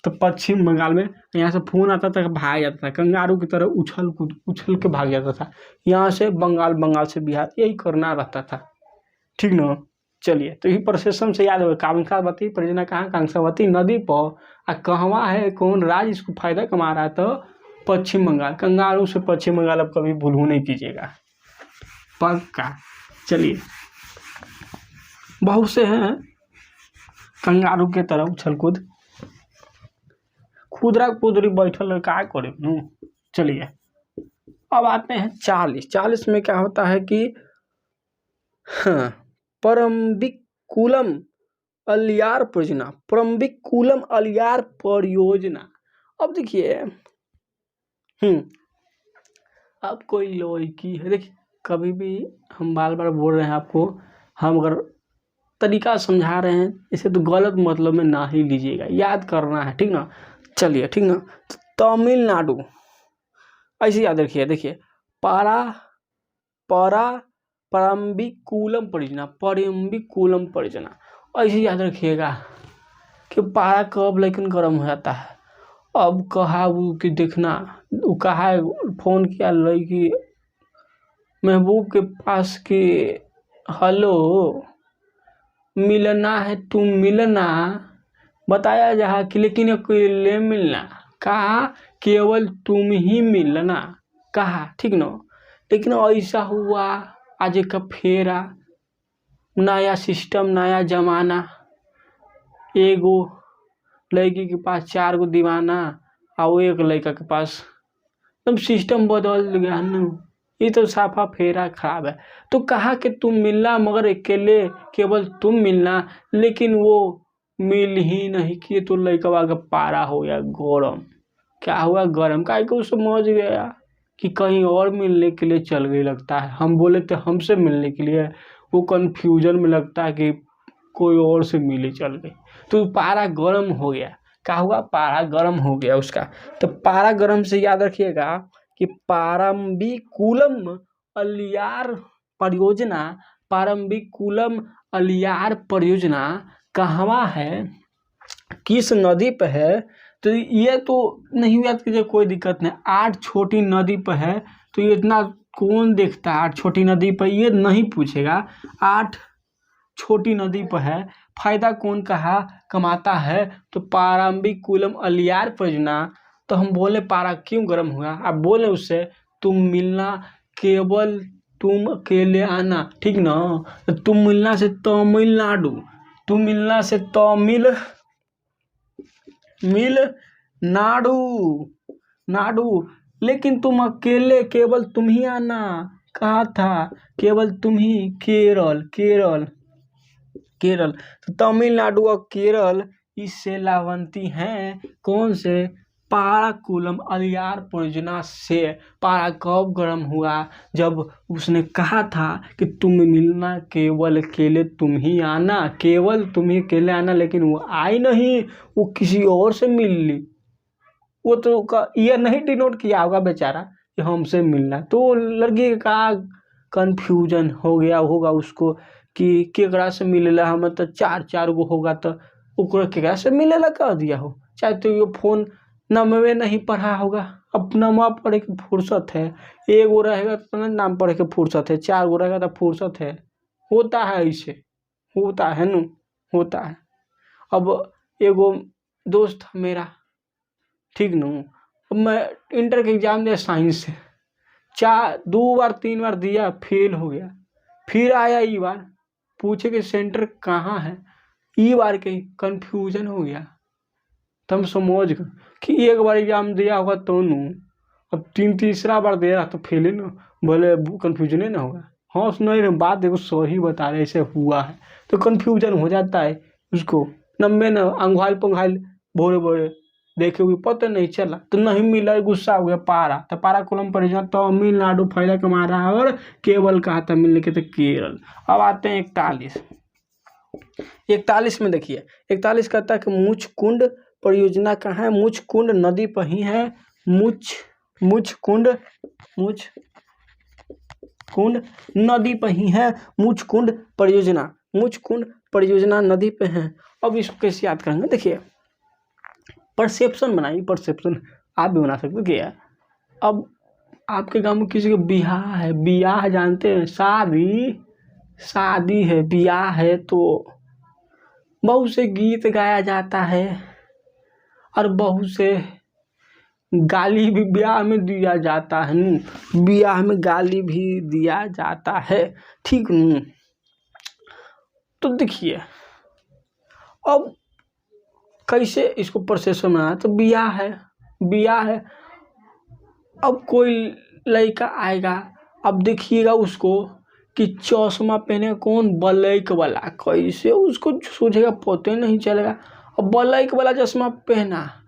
Speaker 1: तो पश्चिम बंगाल में यहाँ से फोन आता था, भाग जाता था कंगारू की तरह, उछल के भाग जाता था। यहाँ से बंगाल, बंगाल से बिहार, यही करना रहता था। ठीक ना? चलिए, तो ये प्रोसेसन से याद हो। कांसावती परियोजना कहाँ? कांसावती नदी पर। कहवा है, कौन राज्य इसको फायदा कमा रहा है? तो पश्चिम बंगाल। कंगारू से पश्चिम बंगाल अब कभी भूलू नहीं कीजिएगा, पक्का। चलिए, बहुत से हैं कंगारू के तरह उछल कूद, खुदरा खुदरी बैठल का करे। चलिए, अब आते हैं 40 में क्या होता है कि हाँ, परम्बिकुलम अलियार परियोजना, परम्बिकुलम अलियार परियोजना। अब देखिए अब कोई लड़की है, देखिए कभी भी हम बार बार बोल रहे हैं आपको, हम अगर तरीका समझा रहे हैं इसे तो गलत मतलब में ना ही लीजिएगा, याद करना है। ठीक ना? चलिए, ठीक ना? तमिलनाडु ऐसे याद रखिए। देखिए परम्बिकुलम परियोजना, परम्बिकुलम परियोजना ऐसे याद रखिएगा कि पारा कब लेकिन गर्म हो जाता है। अब कहा वो कि देखना, वो कहा है फोन किया लड़की महबूब के पास कि हेलो मिलना है, तुम मिलना, बताया जहाँ कि लेकिन अकेले मिलना, कहा केवल तुम ही मिलना, कहा। ठीक ना? लेकिन ऐसा हुआ आज का फेरा, नया सिस्टम, नया जमाना, एगो लड़की के पास 4 गो दीवाना और एक लड़का के पास, तब सिस्टम बदल गया न। ये तो साफा फेरा खराब है। तो कहा कि तुम मिलना मगर अकेले केवल तुम मिलना, लेकिन वो मिल ही नहीं किए तो लड़का का पारा हो गया गरम। क्या हुआ? गरम। काहे को समझ गया कि कहीं और मिलने के लिए चल गई लगता है। हम बोले थे हमसे मिलने के लिए, वो कंफ्यूजन में लगता है कि कोई और से मिले चल गई, तो पारा गरम हो गया। क्या हुआ? पारा गरम हो गया उसका। तो पारा गरम से याद रखिएगा कि परम्बिकुलम अलियार परियोजना, परम्बिकुलम अलियार परियोजना कहवा है, किस नदी पे है? तो ये तो नहीं याद कीजिए, कोई दिक्कत नहीं। 8 छोटी नदी पे है, तो ये इतना कौन देखता है 8 छोटी नदी पर, ये नहीं पूछेगा। 8 छोटी नदी पर है, फायदा कौन कहा कमाता है? तो परम्बिकुलम अलियार परियोजना। तो हम बोले पारा क्यों गर्म हुआ? आप बोले उससे तुम मिलना केवल तुम अकेले आना। ठीक ना? तो तुम मिलना से तमिलनाडु, तुम मिलना से नाडु, लेकिन तुम अकेले केवल तुम ही आना, कहा था केवल तुम ही। केरल। तो तमिलनाडु और केरल इससे लाभान्वित हैं। कौन से? पाराकुलम अलियार परियोजना से। पारा कब गर्म हुआ? जब उसने कहा था कि तुम मिलना केवल अकेले तुम ही आना, केवल तुम ही अकेले आना, लेकिन वो आई नहीं, वो किसी और से मिल ली। वो तो ये नहीं डिनोट किया होगा बेचारा कि हमसे मिलना, तो लड़की का कन्फ्यूजन हो गया होगा उसको कि केकरा से मिलेला, हम तो चार चार गो होगा तो ओकरा केकरा से मिलेला कह दिया हो। चाहे तो ये फोन नमवे नहीं पढ़ा होगा, अब नमवा पढ़े के फुर्सत है, एक गो रहेगा तो नाम पढ़े के फुर्सत है, चार गो रहेगा तो फुर्सत है। होता है ऐसे, होता है न, होता है। अब एगो दोस्त मेरा, ठीक न, अब मैं इंटर के एग्जाम दिया साइंस से, 2 बार 3 बार दिया, फेल हो गया। फिर आया ई बार, पूछे कि सेंटर कहाँ है, ई बार के कंफ्यूजन हो गया। तुम समझ गए कि एक बार एग्जाम दिया होगा तो नू, अब तीसरा बार दे रहा तो फेल ही ना, बोले कंफ्यूजन ना होगा। हाँ नहीं, बात देखो सही बता रहे, ऐसे हुआ है तो कंफ्यूजन हो जाता है उसको। नम्बे न अंगवाइल पंगवाइल भोरे भोरे देखे हुए पता नहीं चला, तो नहीं मिला, गुस्सा हो गया। पारा तो पारा कोलम परियोजना तमिलनाडु फायदा कमा रहा है, और केवल कहा था मिलने के तो केरल। अब आते हैं 41 में, देखिए 41 कहता है कि मुचकुंड परियोजना कहाँ है, मुचकुंड नदी पर ही है, मुचकुंड नदी पर ही है, मुचकुंड परियोजना नदी पे है। अब इसको कैसे याद करेंगे, देखिए परसेप्शन बनाइए, परसेप्शन आप भी बना सकते हो। क्या अब आपके गांव में किसी का बियाह है, बियाह जानते हैं, शादी है, बियाह है तो बहुत से गीत गाया जाता है और बहुत से गाली भी ब्याह में दिया जाता है न, ब्याह में गाली भी दिया जाता है, ठीक न। तो देखिए अब कैसे इसको प्रोसेस बनाना, तो ब्याह है, अब कोई लड़का आएगा, अब देखिएगा उसको कि चश्मा पहने कौन, ब्लैक वाला, कैसे उसको सोचेगा पता नहीं चलेगा। अब ब्लैक वाला चश्मा पहना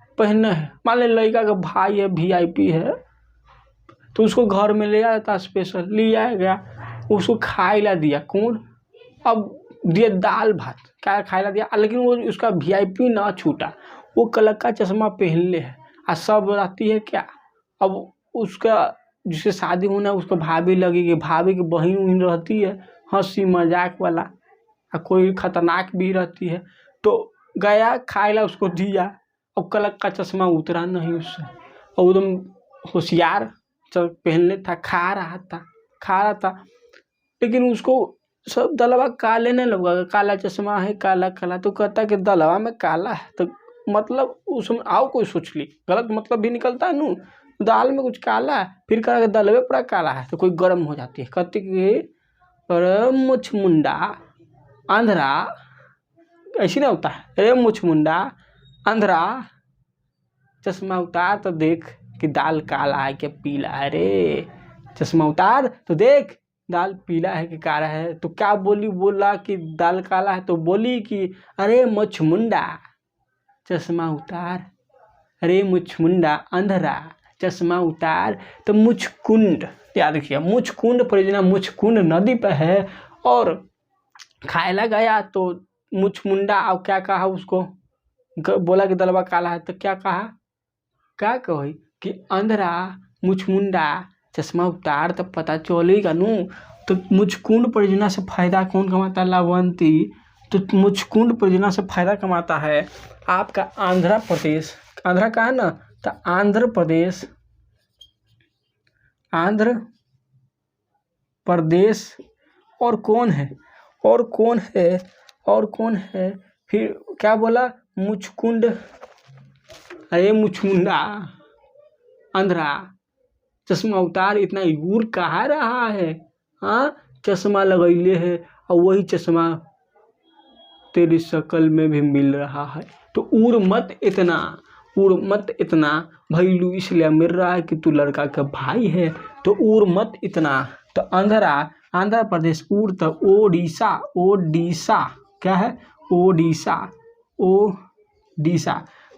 Speaker 1: है, मान ले लड़का का भाई है, VIP है, तो उसको घर में ले आया था, स्पेशल ले आया गया, उसको खाए ला दिया कौन, अब दिया दाल भात, क्या खाए ला दिया, लेकिन वो उसका VIP ना छूटा, वो कलर का चश्मा पहन ले है, और सब रहती है क्या, अब उसका जिससे शादी होना है उसको भाभी लगेगी, भाभी की बहन रहती है, हंसी मजाक वाला, और कोई खतरनाक भी रहती है, तो गया खाए ला, उसको दिया, अब कलक का चश्मा उतरा नहीं उससे, और एकदम होशियार पहनने था, खा रहा था, लेकिन उसको सब दलवा काले नहीं लगा, काला चश्मा है, काला, तो कहता कि दलवा में काला है, तो मतलब उसमें आओ कोई सोच ली, गलत मतलब भी निकलता है नू, दाल में कुछ काला है, फिर कहा कि दलवे पूरा काला है, तो कोई गर्म हो जाती है, कहती कि अरे मुछ मुंडा आंध्रा, ऐसी ना होता है, अरे मुछ मुंडा आंध्रा, चश्मा उतार तो देख कि दाल काला है कि पीला है, रे चश्मा उतार तो देख दाल पीला है कि काला है। तो क्या बोला कि दाल काला है, तो बोली कि अरे मुछ मुंडा चश्मा उतार, अरे मुछ मुंडा अंधरा चश्मा उतार। तो मुचकुंड, याद रखिए मुचकुंड परियोजना मुचकुंड नदी पर है, और खायला गया तो मुचमुंडा, और क्या कहा उसको, बोला कि दलवा काला है, तो क्या कहा, क्या कही कि अंधरा मुचमुंडा चश्मा उतार, तो पता चलेगा नू। तो मुचकुंड परियोजना से फायदा कौन कमाता है, लावंती, तो मुचकुंड परियोजना से फायदा कमाता है आपका आंध्र प्रदेश, आंध्रा का है ना, तो आंध्र प्रदेश, और कौन है, फिर क्या बोला, मुचकुंड, अरे मुचमुंडा आंध्रा चश्मा उतार, इतना यूर कहा रहा है, हाँ चश्मा लगैले है, और वही चश्मा तेरी शक्ल में भी मिल रहा है, तो उड़ मत इतना भैलू इसलिए मिल रहा है कि तू लड़का का भाई है, तो उड़ मत इतना। तो आंध्र प्रदेश, उड़ तो ओडिशा, क्या है, ओडिशा।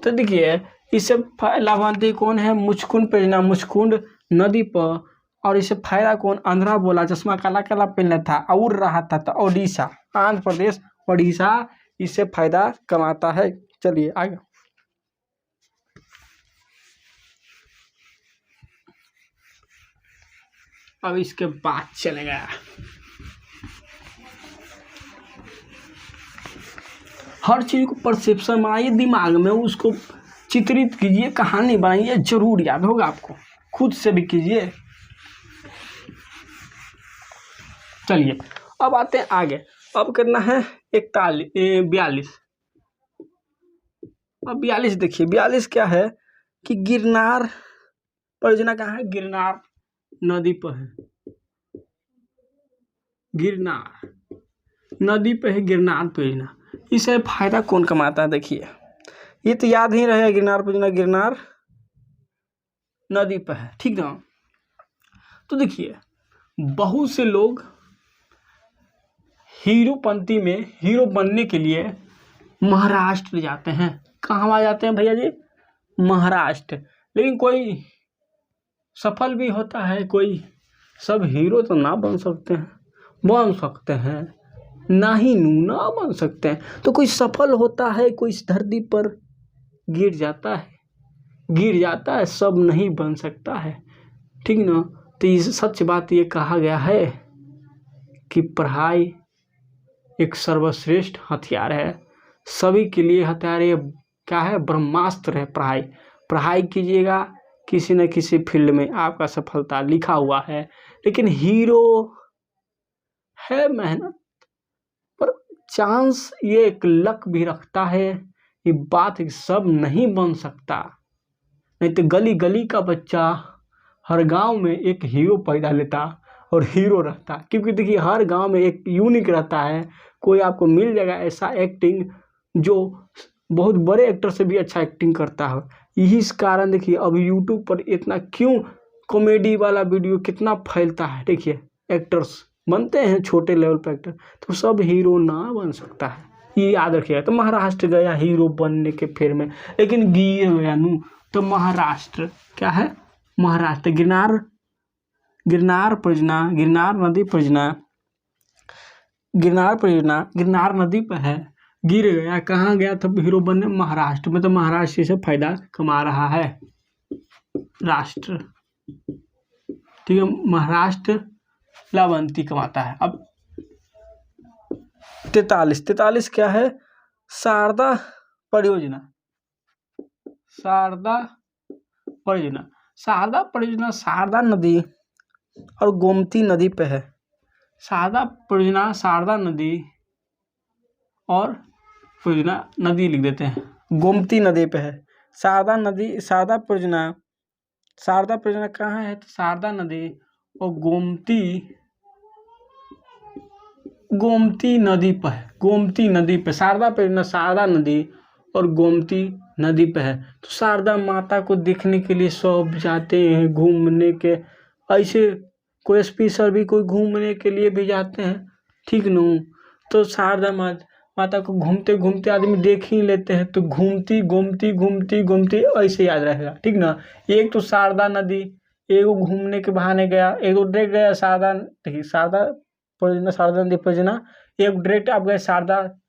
Speaker 1: तो देखिए इससे लाभार्थी कौन है, मुचकुंड परियोजना मुचकुंड नदी पर, और इससे फायदा कौन, आंध्रा बोला चश्मा काला पहनना था, उड़ रहा था, तो ओडिशा, आंध्र प्रदेश ओडिशा इससे फायदा कमाता है। चलिए आगे, अब इसके बाद चलेगा हर चीज को परसेप्शन बनाइए दिमाग में, उसको चित्रित कीजिए, कहानी बनाइए, जरूर याद होगा आपको, खुद से भी कीजिए। चलिए अब आते हैं आगे। अब करना है 42। अब 42 देखिए, 42 क्या है कि गिरनार परियोजना कहाँ है, गिरनार नदी पर है, गिरनार नदी पे है गिरनार परियोजना। इसे फायदा कौन कमाता है, देखिए ये तो याद ही रहेगा, गिरनार परियोजना गिरनार नदी पे है, ठीक ना। तो देखिए बहुत से लोग हीरोपंती में हीरो बनने के लिए महाराष्ट्र जाते हैं। कहाँ जाते हैं भैया जी, महाराष्ट्र। लेकिन कोई सफल भी होता है, कोई सब हीरो तो ना बन सकते हैं, बन सकते हैं नहीं ना बन सकते हैं। तो कोई सफल होता है, कोई इस धरती पर गिर जाता है, सब नहीं बन सकता है, ठीक ना। तो इस सच बात ये कहा गया है कि पढ़ाई एक सर्वश्रेष्ठ हथियार है, सभी के लिए हथियार ये क्या है, ब्रह्मास्त्र है। पढ़ाई कीजिएगा, किसी न किसी फील्ड में आपका सफलता लिखा हुआ है। लेकिन हीरो है मेहनत पर चांस, ये एक लक भी रखता है, ये बात सब नहीं बन सकता। नहीं तो गली गली का बच्चा हर गांव में एक हीरो पैदा लेता और हीरो रहता, क्योंकि देखिए हर गांव में एक यूनिक रहता है, कोई आपको मिल जाएगा ऐसा एक्टिंग जो बहुत बड़े एक्टर से भी अच्छा एक्टिंग करता है। यही इस कारण देखिए अब यूट्यूब पर इतना क्यों कॉमेडी वाला वीडियो कितना फैलता है। देखिए एक्टर्स बनते हैं छोटे लेवल पर एक्टर, तो सब हीरो ना बन सकता है, ये याद रखिएगा। तो महाराष्ट्र गया हीरो बनने के फेर में, लेकिन गिर गया नू। तो महाराष्ट्र क्या है, महाराष्ट्र गिरनार परियोजना, गिरनार नदी परियोजना, गिरनार नदी पर है, गिर गया। कहाँ गया था हीरो बनने, महाराष्ट्र में। तो महाराष्ट्र से फायदा कमा रहा है राष्ट्र, ठीक है, महाराष्ट्र लाभांती कमाता है। अब 43 क्या है, शारदा परियोजना, शारदा शारदा नदी और गोमती नदी पे है। शारदा परियोजना शारदा नदी और परियोजना नदी लिख देते हैं, गोमती नदी पे है। शारदा परियोजना कहाँ है, तो शारदा नदी और गोमती नदी पर है, गोमती नदी पे। शारदा परियोजना शारदा नदी और गोमती नदी पे है। तो शारदा माता को देखने के लिए सब जाते हैं घूमने के, ऐसे कोई स्पेशल भी कोई घूमने के लिए भी जाते हैं, ठीक न। तो शारदा माता को घूमते घूमते आदमी देख ही लेते हैं, तो घूमती घूमती ऐसे याद रहेगा, ठीक ना। एक तो शारदा नदी, एक घूमने के बहाने गया, एक डायरेक्ट गया शारदा, देखिए शारदा नदी परियोजना, एक डायरेक्ट आप गए शारदा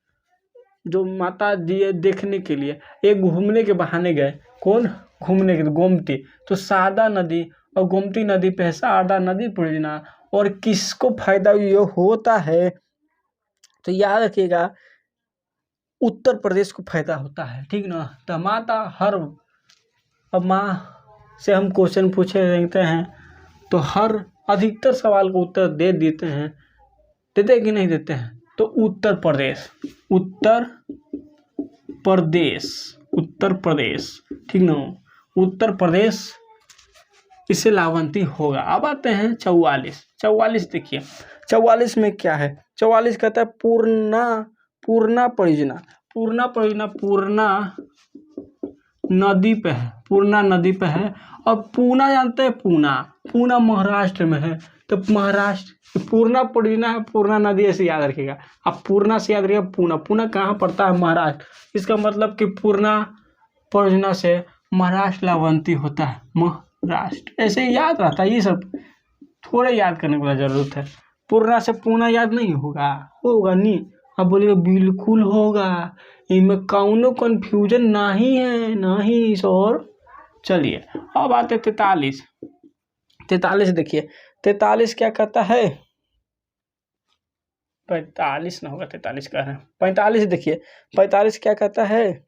Speaker 1: जो माता जी है देखने के लिए, एक घूमने के बहाने गए। कौन घूमने के, गोमती। तो शारदा नदी और गोमती नदी पे शारदा नदी परियोजना। और किसको फायदा ये होता है, तो याद रखिएगा उत्तर प्रदेश को फायदा होता है, ठीक ना। तो माता अब माँ से हम क्वेश्चन पूछे रहते हैं तो हर अधिकतर सवाल को उत्तर दे देते हैं, देते कि नहीं देते हैं। तो उत्तर प्रदेश, ठीक ना, उत्तर प्रदेश इससे लाभांती होगा। अब आते हैं 44 देखिए 44 में क्या है, 44 कहता है पूर्णा परियोजना पूर्णा नदी पे है, पूर्णा नदी पे है। और पूना जानते हैं, पूना महाराष्ट्र में है। तो महाराष्ट्र पूर्णा परियोजना है, पूर्णा नदी ऐसे याद रखिएगा। अब पूर्णा से याद रखिएगा पूना कहाँ पड़ता है, महाराष्ट्र। इसका मतलब कि पूर्णा परियोजना से महाराष्ट्र लाभांती होता है, महाराष्ट्र ऐसे याद रहता है। ये सब थोड़ा याद करने की जरूरत है। पूर्णा से पूना याद नहीं होगा नहीं। अब बोलिए बिल्कुल होगा, इनमें कौनो कंफ्यूजन नहीं है, नहीं सर। चलिए अब आते 43 43 देखिए, 43 क्या कहता है, 45 ना होगा, 43 कह रहे हैं, 45 देखिए, 45 क्या कहता है,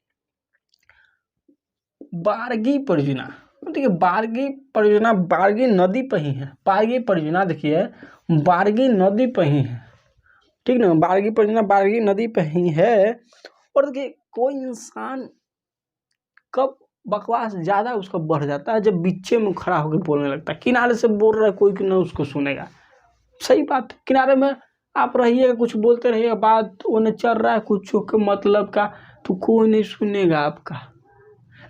Speaker 1: बारगी परियोजना। देखिए बारगी परियोजना बारगी नदी पर ही है, बारगी परियोजना देखिए बारगी नदी पर ही है, ठीक ना, बारगी परियोजना बारगी नदी पर ही है। और देखिए कोई इंसान कब बकवास ज्यादा उसका बढ़ जाता है, जब बीचे में खड़ा होकर बोलने लगता है, किनारे से बोल रहा है कोई कि ना उसको सुनेगा, सही बात, किनारे में आप रहिएगा, कुछ बोलते रहिएगा, बात उन्हें चल रहा है कुछ के मतलब का, तो कोई नहीं सुनेगा आपका।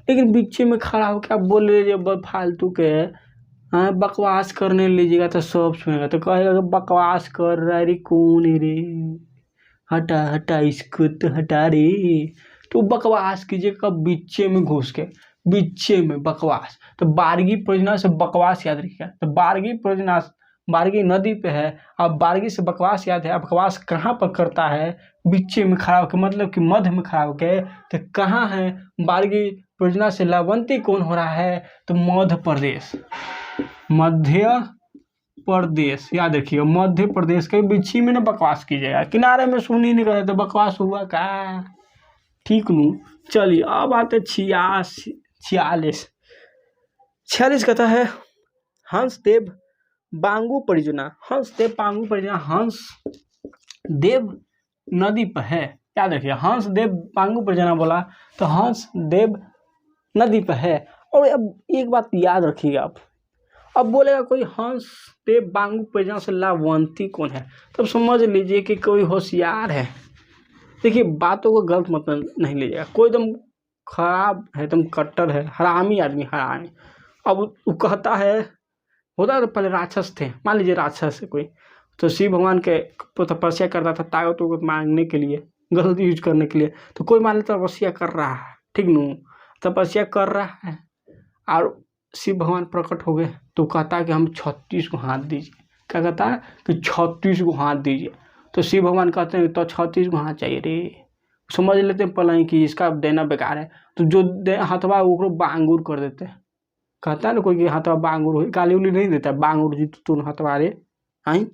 Speaker 1: लेकिन बीच में खड़ा होकर आप बोल लीजिए फालतू के, हाँ बकवास करने लीजिएगा तो सब सुनेगा, तो कहेगा कि बकवास कर रहा है रे, कौन है रे, हटा हटा इसको तो हटा रे। तो बकवास कीजिए कब, बीचे में घुस के, बीचे में बकवास। तो बारगी परियोजना से बकवास याद रखिएगा, तो बारगी परियोजना बारगी नदी पे है, अब बारगी से बकवास याद है, अब बकवास कहाँ पर करता है, बीचे में खड़ा होकर, मतलब कि मध्य में खड़ा होकर, तो कहाँ है बारगी परियोजना से लाभान्वित कौन हो रहा है, तो मध्य प्रदेश, मध्य प्रदेश याद रखिए, मध्य प्रदेश के बीच में ना बकवास कीजिएगा, किनारे में सुन ही नहीं रहे तो बकवास हुआ का, ठीक नू। चलिए अब आते 46 कहता है हंसदेव बांगू परियोजना, हंसदेव बांगू परियोजना हंसदेव नदी पर है, याद रखिए हंसदेव बांगू परियोजना बोला तो हंसदेव नदी पर है। और अब एक बात याद रखिएगा आप, अब बोलेगा कोई हंसदेव बांगू परियोजना से लाभान्वित कौन है, तब समझ लीजिए कि कोई होशियार है। देखिए बातों को गलत मतलब नहीं लीजिएगा, कोई एकदम खराब है, एकदम कट्टर है, हरामी आदमी, हरामी। अब वो कहता है, होता तो पहले राक्षस थे, मान लीजिए राक्षस है कोई, तो शिव भगवान के तपस्या करता था ताकत को मांगने के लिए, गलत यूज करने के लिए, तो कोई मान लीजिए तपस्या कर रहा है, ठीक नू, तपस्या कर रहा है और शिव भगवान प्रकट हो गए, तो कहता है कि हम 36 को हाथ दीजिए, क्या कहता है कि 36 को हाथ दीजिए, तो शिव भगवान कहते हैं तो 36 को हाथ चाहिए रे, समझ लेते हैं पहले ही कि इसका देना बेकार है, तो जो हाथवा वो बांगुर कर देते हैं, कहता है ना कोई कि हाथवा बांगुर हो, गाली उली नहीं देता, बांगुर जी तू हाथवा रे, आई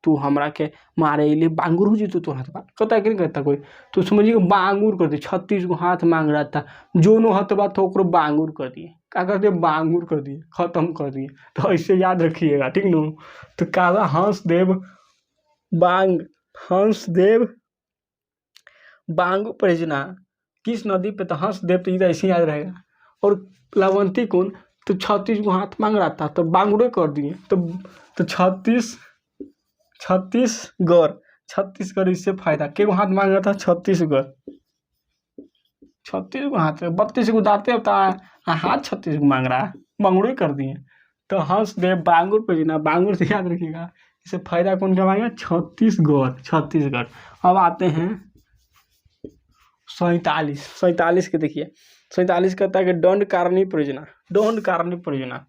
Speaker 1: तू हमरा के मारे लिए बांगुर हो जी तू हाथवा, कहता है कि नहीं कहता कोई, तो समझिए बांगुर कर दिए, 36 को हाथ मांग रहा था, जोनो हाथवा था ओकरो बांगुर कर दिए, क्या करते बांगुर कर दिए, खत्म कर दिए, तो ऐसे याद रखिएगा, ठीक न। तो कहा हंसदेव बांगू परियोजना किस नदी पे, तो हंसदेव तो इधर ऐसे याद रहेगा, और लाभान्वित कौन, तो 36 को हाथ मांग रहा था तो बांगुरे कर दिए, तो 36गढ़ इससे फायदा, के हाथ मांग रहा था 36गढ़, 36 को हाथ, 32 को दाते होता है, हाथ 36 को मांग रहा है, बांगुरे कर दिए। तो हंसदेव बांगुर परियोजना, बांगुर से याद रखिएगा, इससे फायदा कौन कमाएगा, छत्तीसगढ़। अब आते हैं 47 के देखिए, 47 कहता है कि दंडकारण्य परियोजना,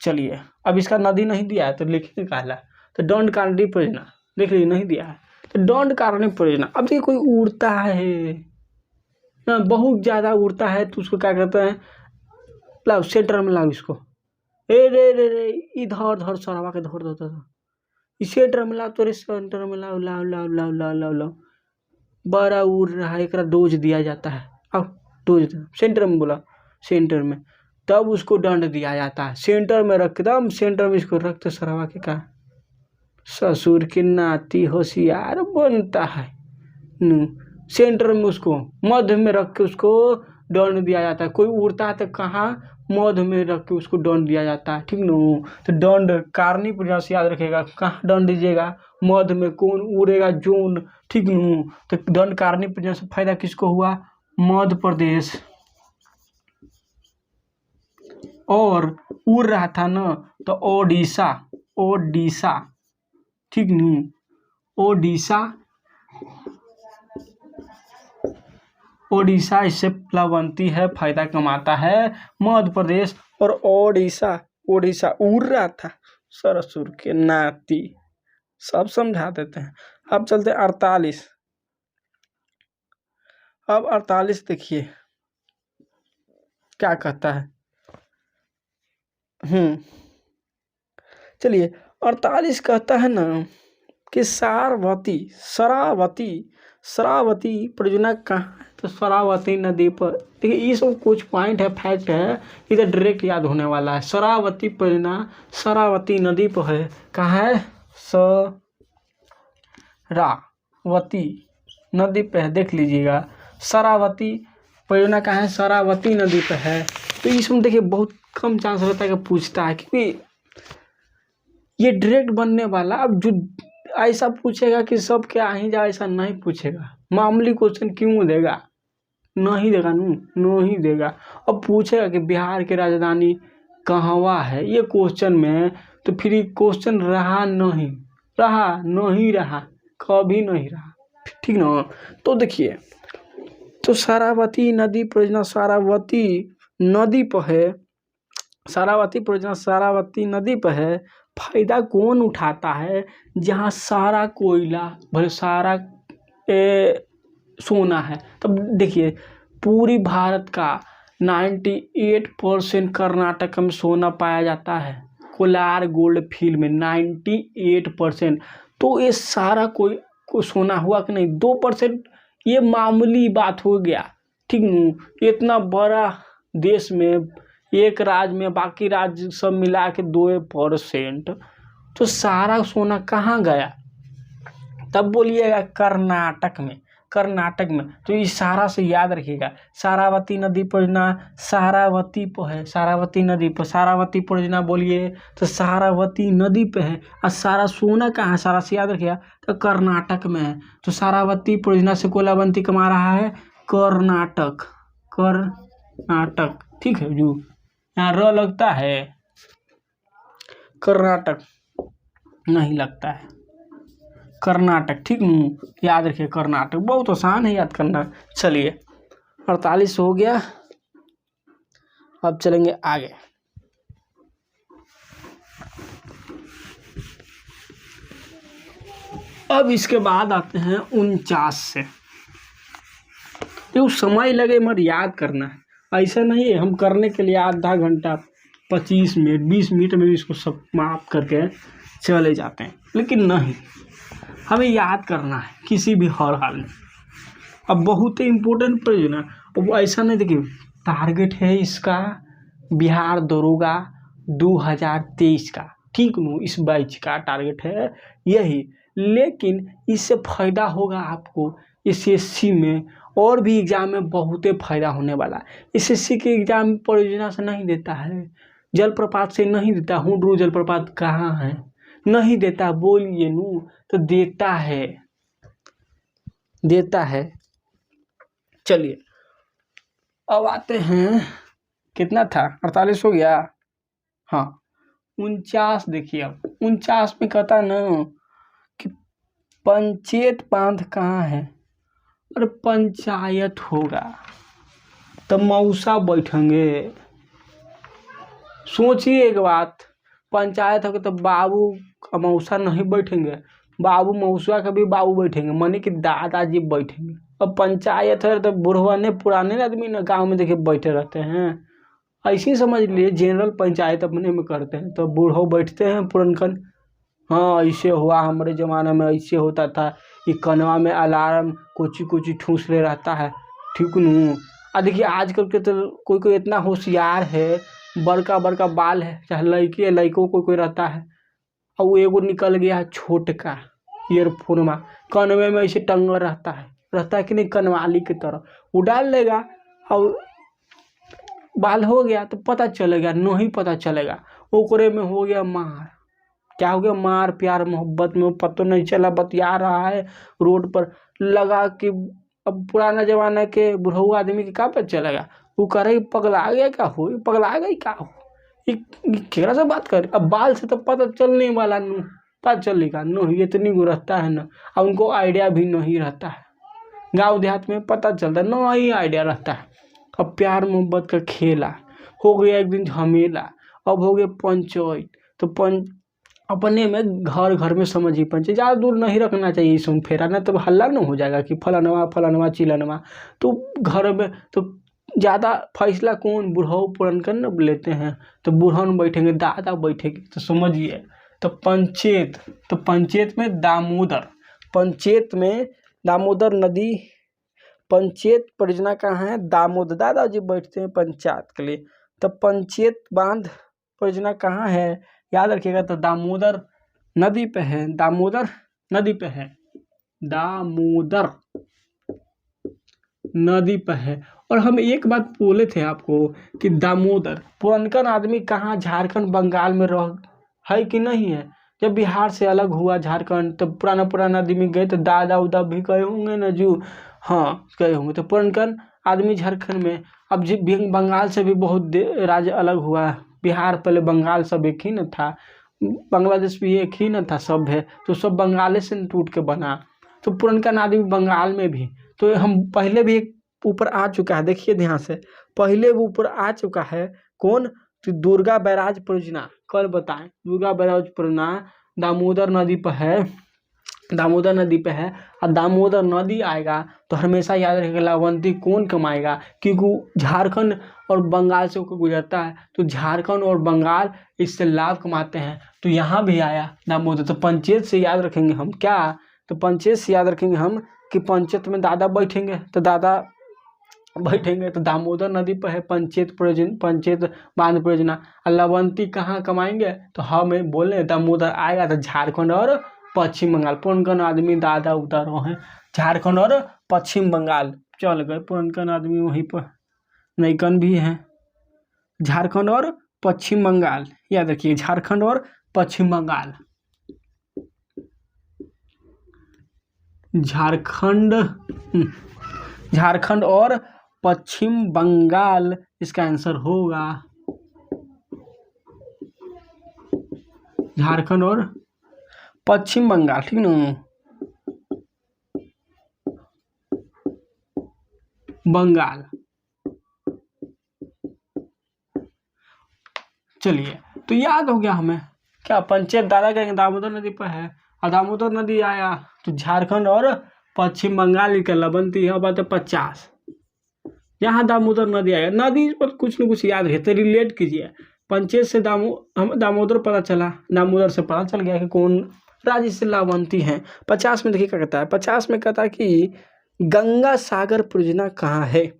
Speaker 1: चलिए अब इसका नदी नहीं दिया है तो लिखिए कहला, तो दंडकारण्य परियोजना लिख लीजिए, नहीं दिया है तो दंडकारण्य परियोजना। अब देखिए कोई उड़ता है ना, बहुत ज्यादा उड़ता है, तो उसको क्या कहते हैं, लाओ सेंटर में लाओ इसको, ए रे रे रे इधर धर सरवा के धर सेंटर में लाओ, तो सेंटर में लाओ लाओ लाओ लाओ लाओ लाओ लाओ, बड़ा उड़ रहा है, एक डोज दिया जाता है, अब डोज सेंटर में बोला, सेंटर में, तब उसको दंड दिया जाता है, सेंटर में रख दम, सेंटर में इसको रखते सरवा के का, ससुर की नाती होशियार बनता है नू, सेंटर में उसको मध्य में रख के उसको दंड दिया जाता है, कोई उड़ता है तो कहाँ मध्य में रख के उसको दंड दिया जाता है, ठीक नू। तो दंड कारणी प्रयास याद रखेगा, कहाँ दंड दीजिएगा, मध्य में, कौन उड़ेगा जोन, ठीक नू। तो दंड कारणी प्रयास से फायदा किसको हुआ, मध्य प्रदेश, और उड़ रहा था ना तो ओडिशा, ठीक नू, ओडिशा इससे लाभान्वित है, फायदा कमाता है मध्य प्रदेश, और ओडिशा उड़ रहा था, सरसुर के नाती, सब समझा देते हैं। अब चलते 48, अब 48 देखिए क्या कहता है, चलिए 48 कहता है ना कि शरावती परियोजना कहाँ है? तो शरावती नदी पर। देखिए ये सब कुछ पॉइंट है, फैक्ट है, इधर डायरेक्ट याद होने वाला है। शरावती परियोजना शरावती नदी पर है। कहाँ है? शरावती नदी पे है, देख लीजिएगा। शरावती परियोजना कहाँ है? शरावती नदी पे है। तो इसमें देखिए बहुत कम चांस रहता है कि पूछता है, क्योंकि ये डायरेक्ट बनने वाला। अब जो ऐसा पूछेगा कि सब क्या ही जाए, ऐसा नहीं पूछेगा। मामूली क्वेश्चन क्यों देगा? नहीं देगा, नहीं देगा। अब पूछेगा कि बिहार की राजधानी कहवा है, ये क्वेश्चन में, तो फिर ये क्वेश्चन रहा, कभी नहीं रहा, ठीक ना। तो देखिए, तो शरावती नदी परियोजना शरावती नदी पर है। शरावती परियोजना शरावती नदी पर है। फायदा कौन उठाता है? जहाँ सारा कोयला भले सारा सोना है। तब देखिए पूरी भारत का 98% कर्नाटक में सोना पाया जाता है। कोलार गोल्ड फील्ड में 98%। तो ये सारा कोई सोना हुआ कि नहीं? 2% ये मामूली बात हो गया, ठीक न। इतना बड़ा देश में, एक राज्य में, बाकी राज्य सब मिला के 2%। तो सारा सोना कहाँ गया? तब बोलिएगा कर्नाटक में। तो इशारा से याद रखिएगा। शरावती नदी परियोजना शरावती पर है, शरावती नदी पर। शरावती परियोजना बोलिए तो शरावती नदी पे है। और सारा सोना कहाँ है? सारा से याद रखिएगा, तो कर्नाटक में है। तो शरावती परियोजना से कोयलाबंदी कमा रहा है कर्नाटक, ठीक है जो यहाँ र लगता है, कर्नाटक नहीं लगता है, कर्नाटक, ठीक न। याद रखिए कर्नाटक, बहुत आसान है याद करना। चलिए 48 हो गया। अब चलेंगे आगे। अब इसके बाद आते हैं 49 से। ये समय लगे मगर याद करना है, ऐसा नहीं है हम करने के लिए आधा घंटा 25 मिनट 20 मिनट में भी इसको समाप्त करके चले जाते हैं, लेकिन नहीं, हमें याद करना है किसी भी हर हाल में। अब बहुत ही इम्पोर्टेंट परियोजना। अब ऐसा नहीं, देखिए टारगेट है इसका बिहार दरोगा 2023 का, ठीक न। इस बैच का टारगेट है यही, लेकिन इससे फायदा होगा आपको SSC में और भी एग्जाम में बहुत फायदा होने वाला है। SSC के एग्जाम परियोजना से नहीं देता है, जलप्रपात से नहीं देता। हुडरू जलप्रपात कहाँ है? नहीं देता, बोलिए नू। तो देता है। चलिए अब आते हैं, कितना था? 48 हो गया। हाँ 49 देखिए। अब 49 में कहता ना कि पंचायत बांध कहाँ है? अरे पंचायत होगा तो मौसा बैठेंगे। सोचिए एक बात, पंचायत होगा तो बाबू का मौसा नहीं बैठेंगे, बाबू मौसा का भी बाबू बैठेंगे, माने कि दादाजी बैठेंगे। अब पंचायत है तो बुढ़वाने पुराने आदमी ना गांव में देखिए बैठे रहते हैं। ऐसे ही समझ लिए जनरल पंचायत अपने में करते हैं, तो बूढ़ो बैठते हैं पुरनकन। हाँ ऐसे हुआ, हमारे ज़माने में ऐसे होता था, ये कनवा में अलार्म कुछ ठूस ले रहता है, ठीक नू। देखिए आजकल के तो कोई इतना होशियार है, बड़का बाल है, चाहे लड़की है लड़कों कोई रहता है, और वो एगो निकल गया है छोटका ईयरफोन में, कनवे में ऐसे टंगा रहता है कि नहीं, कनवाली की तरह। वो डाल लेगा और बाल हो गया तो पता चलेगा, नहीं पता चलेगा। ओकरे में हो गया मार। क्या हो गया? मार प्यार मोहब्बत में पता नहीं चला, बतिया रहा है रोड पर लगा कि। अब पुराना जमाना के बुढ़ऊ आदमी के क्या पता चलेगा? वो करे पगला गया, क्या हो पगला गई, क्या हो केकरा से बात कर। अब बाल से तो पता चलने वाला नू, पता चलेगा नहीं, इतनी गो रहता है ना। अब उनको आइडिया भी नहीं रहता है, गाँव देहात में पता चलता है, नहीं आइडिया रहता है। अब प्यार मोहब्बत का खेला हो गया, एक दिन झमेला, अब हो गया पंचायत। तो अपने में घर में समझिए पंचायत, ज़्यादा दूर नहीं रखना चाहिए सुन फेरा, ना तो हल्ला न हो जाएगा कि फलानवा चिलनवा। तो घर में तो ज़्यादा फैसला कौन? बुढ़ऊ पुरनकन न लेते हैं। तो बुढ़न बैठेंगे, दादा बैठेंगे, तो समझिए तो पंचेत में दामोदर, पंचेत में दामोदर नदी, पंचेत परियोजना कहाँ है? दामोदर। दादाजी बैठते हैं पंचायत के लिए। तो पंचेत बांध परियोजना कहाँ है? याद रखिएगा, तो दामोदर नदी पे है, दामोदर नदी पे है, दामोदर नदी पे है। और हम एक बात बोले थे आपको कि दामोदर पुरनकन आदमी कहाँ? झारखंड बंगाल में रह है कि नहीं है? जब बिहार से अलग हुआ झारखंड, तो पुराना आदमी गए, तो दादा उदा भी गए होंगे ना जो, हाँ गए होंगे। तो पुरनकन आदमी झारखंड में, अब जी बंगाल से भी बहुत राज्य अलग हुआ। बिहार पहले बंगाल सब एक ही न था, बांग्लादेश भी एक ही न था, सब है तो सब बंगाले से टूट के बना। तो पुरनकन आदमी बंगाल में भी, तो हम पहले भी एक ऊपर आ चुका है, देखिए ध्यान से, पहले वो ऊपर आ चुका है। कौन? तो दुर्गा बैराज परियोजना, कल बताएं। दुर्गा बैराज परियोजना दामोदर नदी पर है, दामोदर नदी पे है। और दामोदर नदी आएगा तो हमेशा याद रखेगा लाभांती कौन कमाएगा, क्योंकि झारखंड और बंगाल से होकर गुजरता है, तो झारखंड और बंगाल इससे लाभ कमाते हैं। तो यहाँ भी आया दामोदर। तो पंचायत से याद रखेंगे हम क्या? तो पंचायत से याद रखेंगे हम कि पंचायत में दादा बैठेंगे, तो दादा बैठेंगे तो दामोदर नदी पर है पंचायत बांध परियोजना। लाभांती कहाँ कमाएंगे? तो हमें बोले दामोदर आएगा तो झारखंड और पश्चिम बंगाल। पुरनकन आदमी दादा उतर हैं झारखंड और पश्चिम बंगाल चल गए। पुरनकन आदमी वहीं पर नईकन भी हैं, झारखंड और पश्चिम बंगाल। याद रखिए, झारखंड और पश्चिम बंगाल, झारखंड और पश्चिम बंगाल इसका आंसर होगा। झारखंड और पश्चिम बंगाल, ठीक ना? बंगाल। चलिए, तो याद हो गया हमें क्या? पंचायत दादा कहेंगे दामोदर नदी पर है, और दामोदर नदी आया तो झारखंड और पश्चिम बंगाल का लाभांती है। बात है 50। यहाँ दामोदर नदी आएगा, नदी पर कुछ न कुछ याद रहते, रिलेट कीजिए। पंचायत से दामोदर पता चला, दामोदर से पता चल गया कि कौन राज्य से लाभांती हैं। 50 में देखिए क्या कहता है? 50 में कहता है कि गंगा सागर परियोजना कहाँ है?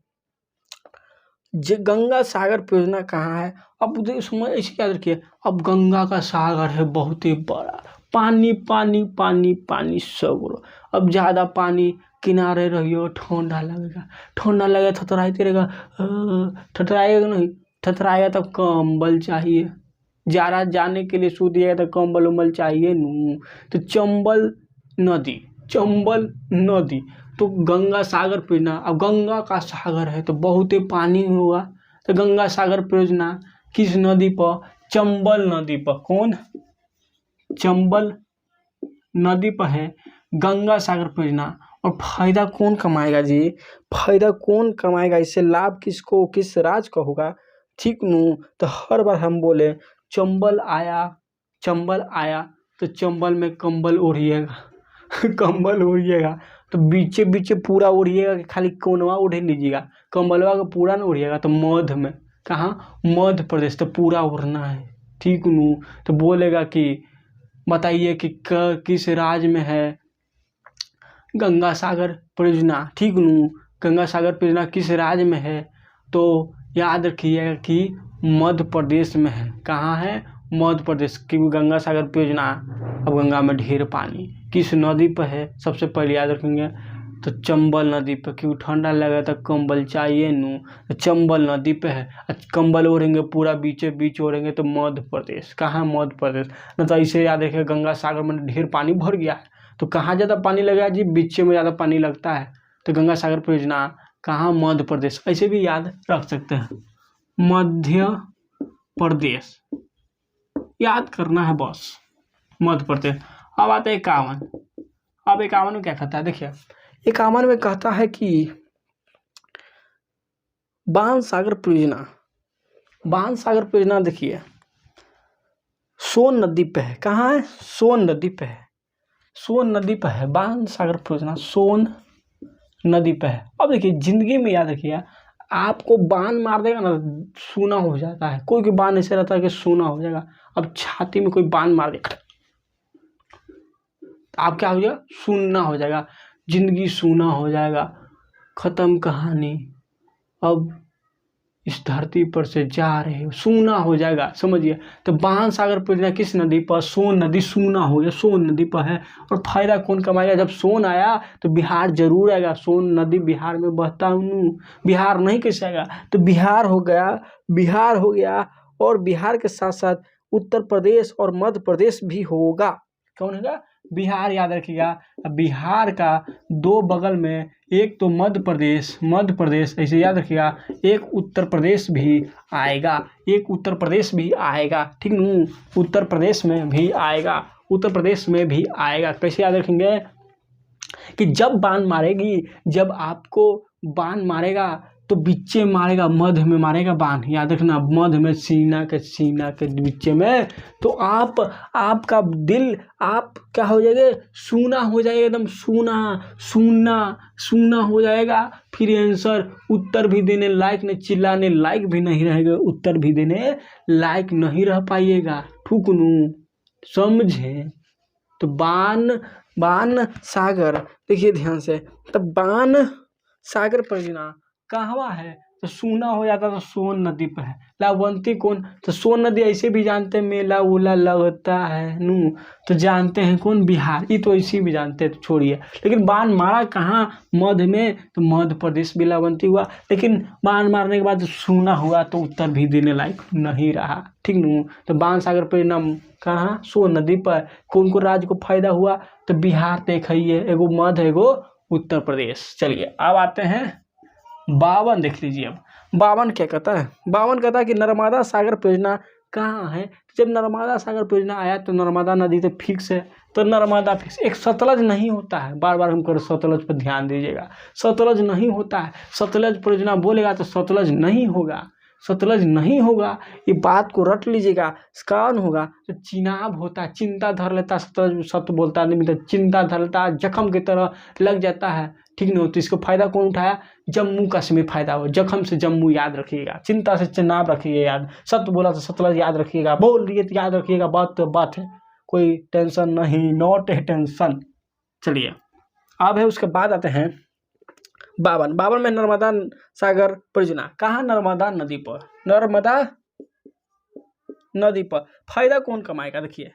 Speaker 1: गंगा सागर परियोजना कहाँ है? अब इसमें ऐसे याद रखिए, अब गंगा का सागर है बहुत ही बड़ा, पानी पानी पानी पानी सब। अब ज़्यादा पानी किनारे रहियो, ठंडा लगेगा, थथराते रहेगा, थथराएगा नहीं, थथराएगा तब कंबल चाहिए। ज़्यादा जाने के लिए सूदिएगा तो कंबल उम्बल चाहिए नू। तो चंबल नदी तो गंगा सागर परियोजना। अब गंगा का सागर है तो बहुत ही पानी होगा, तो गंगा सागर परियोजना किस नदी पर? चंबल नदी पर। कौन? चंबल नदी पर है गंगा सागर परियोजना। और फायदा कौन कमाएगा जी? फायदा कौन कमाएगा? इससे लाभ किसको, किस राज्य का होगा? ठीक नू? तो हर बार हम बोले चंबल आया तो चंबल में कंबल ओढ़िएगा कंबल ओढ़िएगा, तो बीचे पूरा ओढ़िएगा कि खाली कोनवा ओढ़ लीजिएगा, कंबलवा का पूरा ना ओढ़िएगा। तो मध्य में, कहाँ? मध्य प्रदेश, तो पूरा ओढ़ना है, ठीक नू? तो बोलेगा कि बताइए कि किस राज्य में है गंगा सागर परियोजना, ठीक नू? गंगा सागर परियोजना किस राज्य में है? तो याद रखिएगा कि मध्य प्रदेश में है। कहाँ है? मध्य प्रदेश। क्योंकि गंगा सागर परियोजना, अब गंगा में ढेर पानी, किस नदी पर है? सबसे पहले याद रखेंगे तो चंबल नदी पर, क्योंकि ठंडा लगा तो कंबल चाहिए नू। तो चंबल नदी पे है, कंबल ओढ़ेंगे पूरा बीचे बीच ओढ़ेंगे तो मध्य प्रदेश। कहाँ? मध्य प्रदेश। न तो ऐसे याद रखिए गंगा सागर में ढेर पानी भर गया है, तो कहाँ ज़्यादा पानी लगा जी? बीच में ज़्यादा पानी लगता है, तो गंगा सागर परियोजना कहाँ? मध्य प्रदेश। ऐसे भी याद रख सकते हैं, मध्य प्रदेश याद करना है बस, मध्य प्रदेश। अब आता है 51। अब 51 में क्या कहता है? देखिए 51 में कहता है कि बाण सागर परियोजना देखिए सोन नदी पे है। कहाँ है? सोन नदी पे है बाण सागर परियोजना, सोन नदी पे है। अब देखिए जिंदगी में याद रखिए, आपको बाण मार देगा ना, सूना हो जाता है। कोई बाण ऐसे रहता है कि सूना हो जाएगा। अब छाती में कोई बाण मार देगा तो आप क्या हो जाएगा, सूना हो जाएगा, जिंदगी सूना हो जाएगा, खत्म कहानी, अब इस धरती पर से जा रहे हो, सूना हो जाएगा, समझिए। तो बाण सागर परियोजना किस नदी पर, सोन नदी, सूना हो गया, सोन नदी पर है। और फायदा कौन कमाएगा, जब सोन आया तो बिहार जरूर आएगा, सोन नदी बिहार में बहता हूँ, बिहार नहीं कैसे आएगा, तो बिहार हो गया, बिहार हो गया, और बिहार के साथ साथ उत्तर प्रदेश और मध्य प्रदेश भी होगा। कौन होगा, बिहार, याद रखिएगा। बिहार का दो बगल में, एक तो मध्य प्रदेश, मध्य प्रदेश ऐसे याद रखिएगा, एक उत्तर प्रदेश भी आएगा, एक उत्तर प्रदेश भी आएगा, ठीक न, उत्तर प्रदेश में भी आएगा, उत्तर प्रदेश में भी आएगा। कैसे याद रखेंगे कि जब बाण मारेगी, जब आपको बाण मारेगा तो बीचे मारेगा, मध्य में मारेगा बाण, याद रखना, मध्य में, सीना के बीचे में, तो आपका दिल, आप क्या हो जाएगा, सूना हो जाएगा, एकदम सूना सूना सूना हो जाएगा। फिर आंसर उत्तर भी देने लायक नहीं, चिल्लाने लायक भी नहीं रहेगा, उत्तर भी देने लायक नहीं रह पाइएगा, ठुकनू, समझे। तो बाण सागर, देखिए ध्यान से, तो बाण सागर परियोजना कहवा है, तो सूना हो जाता तो सोन नदी पर है। लाभवंती कौन, तो सोन नदी ऐसे भी जानते हैं, मेला उला लगता है नू, तो जानते हैं कौन, बिहार, ये तो ऐसे भी जानते हैं, तो छोड़िए। लेकिन बाण मारा कहाँ, मध्य में, तो मध्य प्रदेश भी लाभवंती हुआ, लेकिन बाण मारने के बाद सूना हुआ तो उत्तर भी देने लायक नहीं रहा, ठीक नू। तो बाण सागर परियोजना कहाँ, सोन नदी पर। कौन को राज्य को फायदा हुआ, तो बिहार देखिए, एगो मध्य, एगो उत्तर प्रदेश। चलिए अब आते हैं 52, देख लीजिए। अब 52 क्या कहता है, 52 कहता है कि नर्मदा सागर परियोजना कहाँ है। जब नर्मदा सागर परियोजना आया तो नर्मदा नदी तो फिक्स है, तो नर्मदा फिक्स, एक सतलज नहीं होता है, बार बार हम कर सतलज पर ध्यान दीजिएगा, सतलज नहीं होता है, सतलज परियोजना बोलेगा तो सतलज नहीं होगा, सतलज नहीं होगा, ये बात को रट लीजिएगा। कौन होगा, तो चिनाब होता है, चिंता धर लेता, सतलज सत्य बोलता नहीं, तो चिंता धर लेता, जख्म की तरह लग जाता है, ठीक नहीं। तो इसको फायदा कौन उठाया, जम्मू कश्मीर फायदा हो, जख्म से जम्मू याद रखिएगा, चिंता से चिनाब रखिए याद, सत्य बोला तो सतलज याद रखिएगा, बोल दिए तो याद रखिएगा, बात तो बात है, कोई टेंशन नहीं, नॉट ए टेंशन। चलिए अब है, उसके बाद आते हैं 52 में नर्मदा सागर परियोजना कहाँ, नर्मदा नदी पर, नर्मदा नदी पर। फायदा कौन कमाएगा, देखिए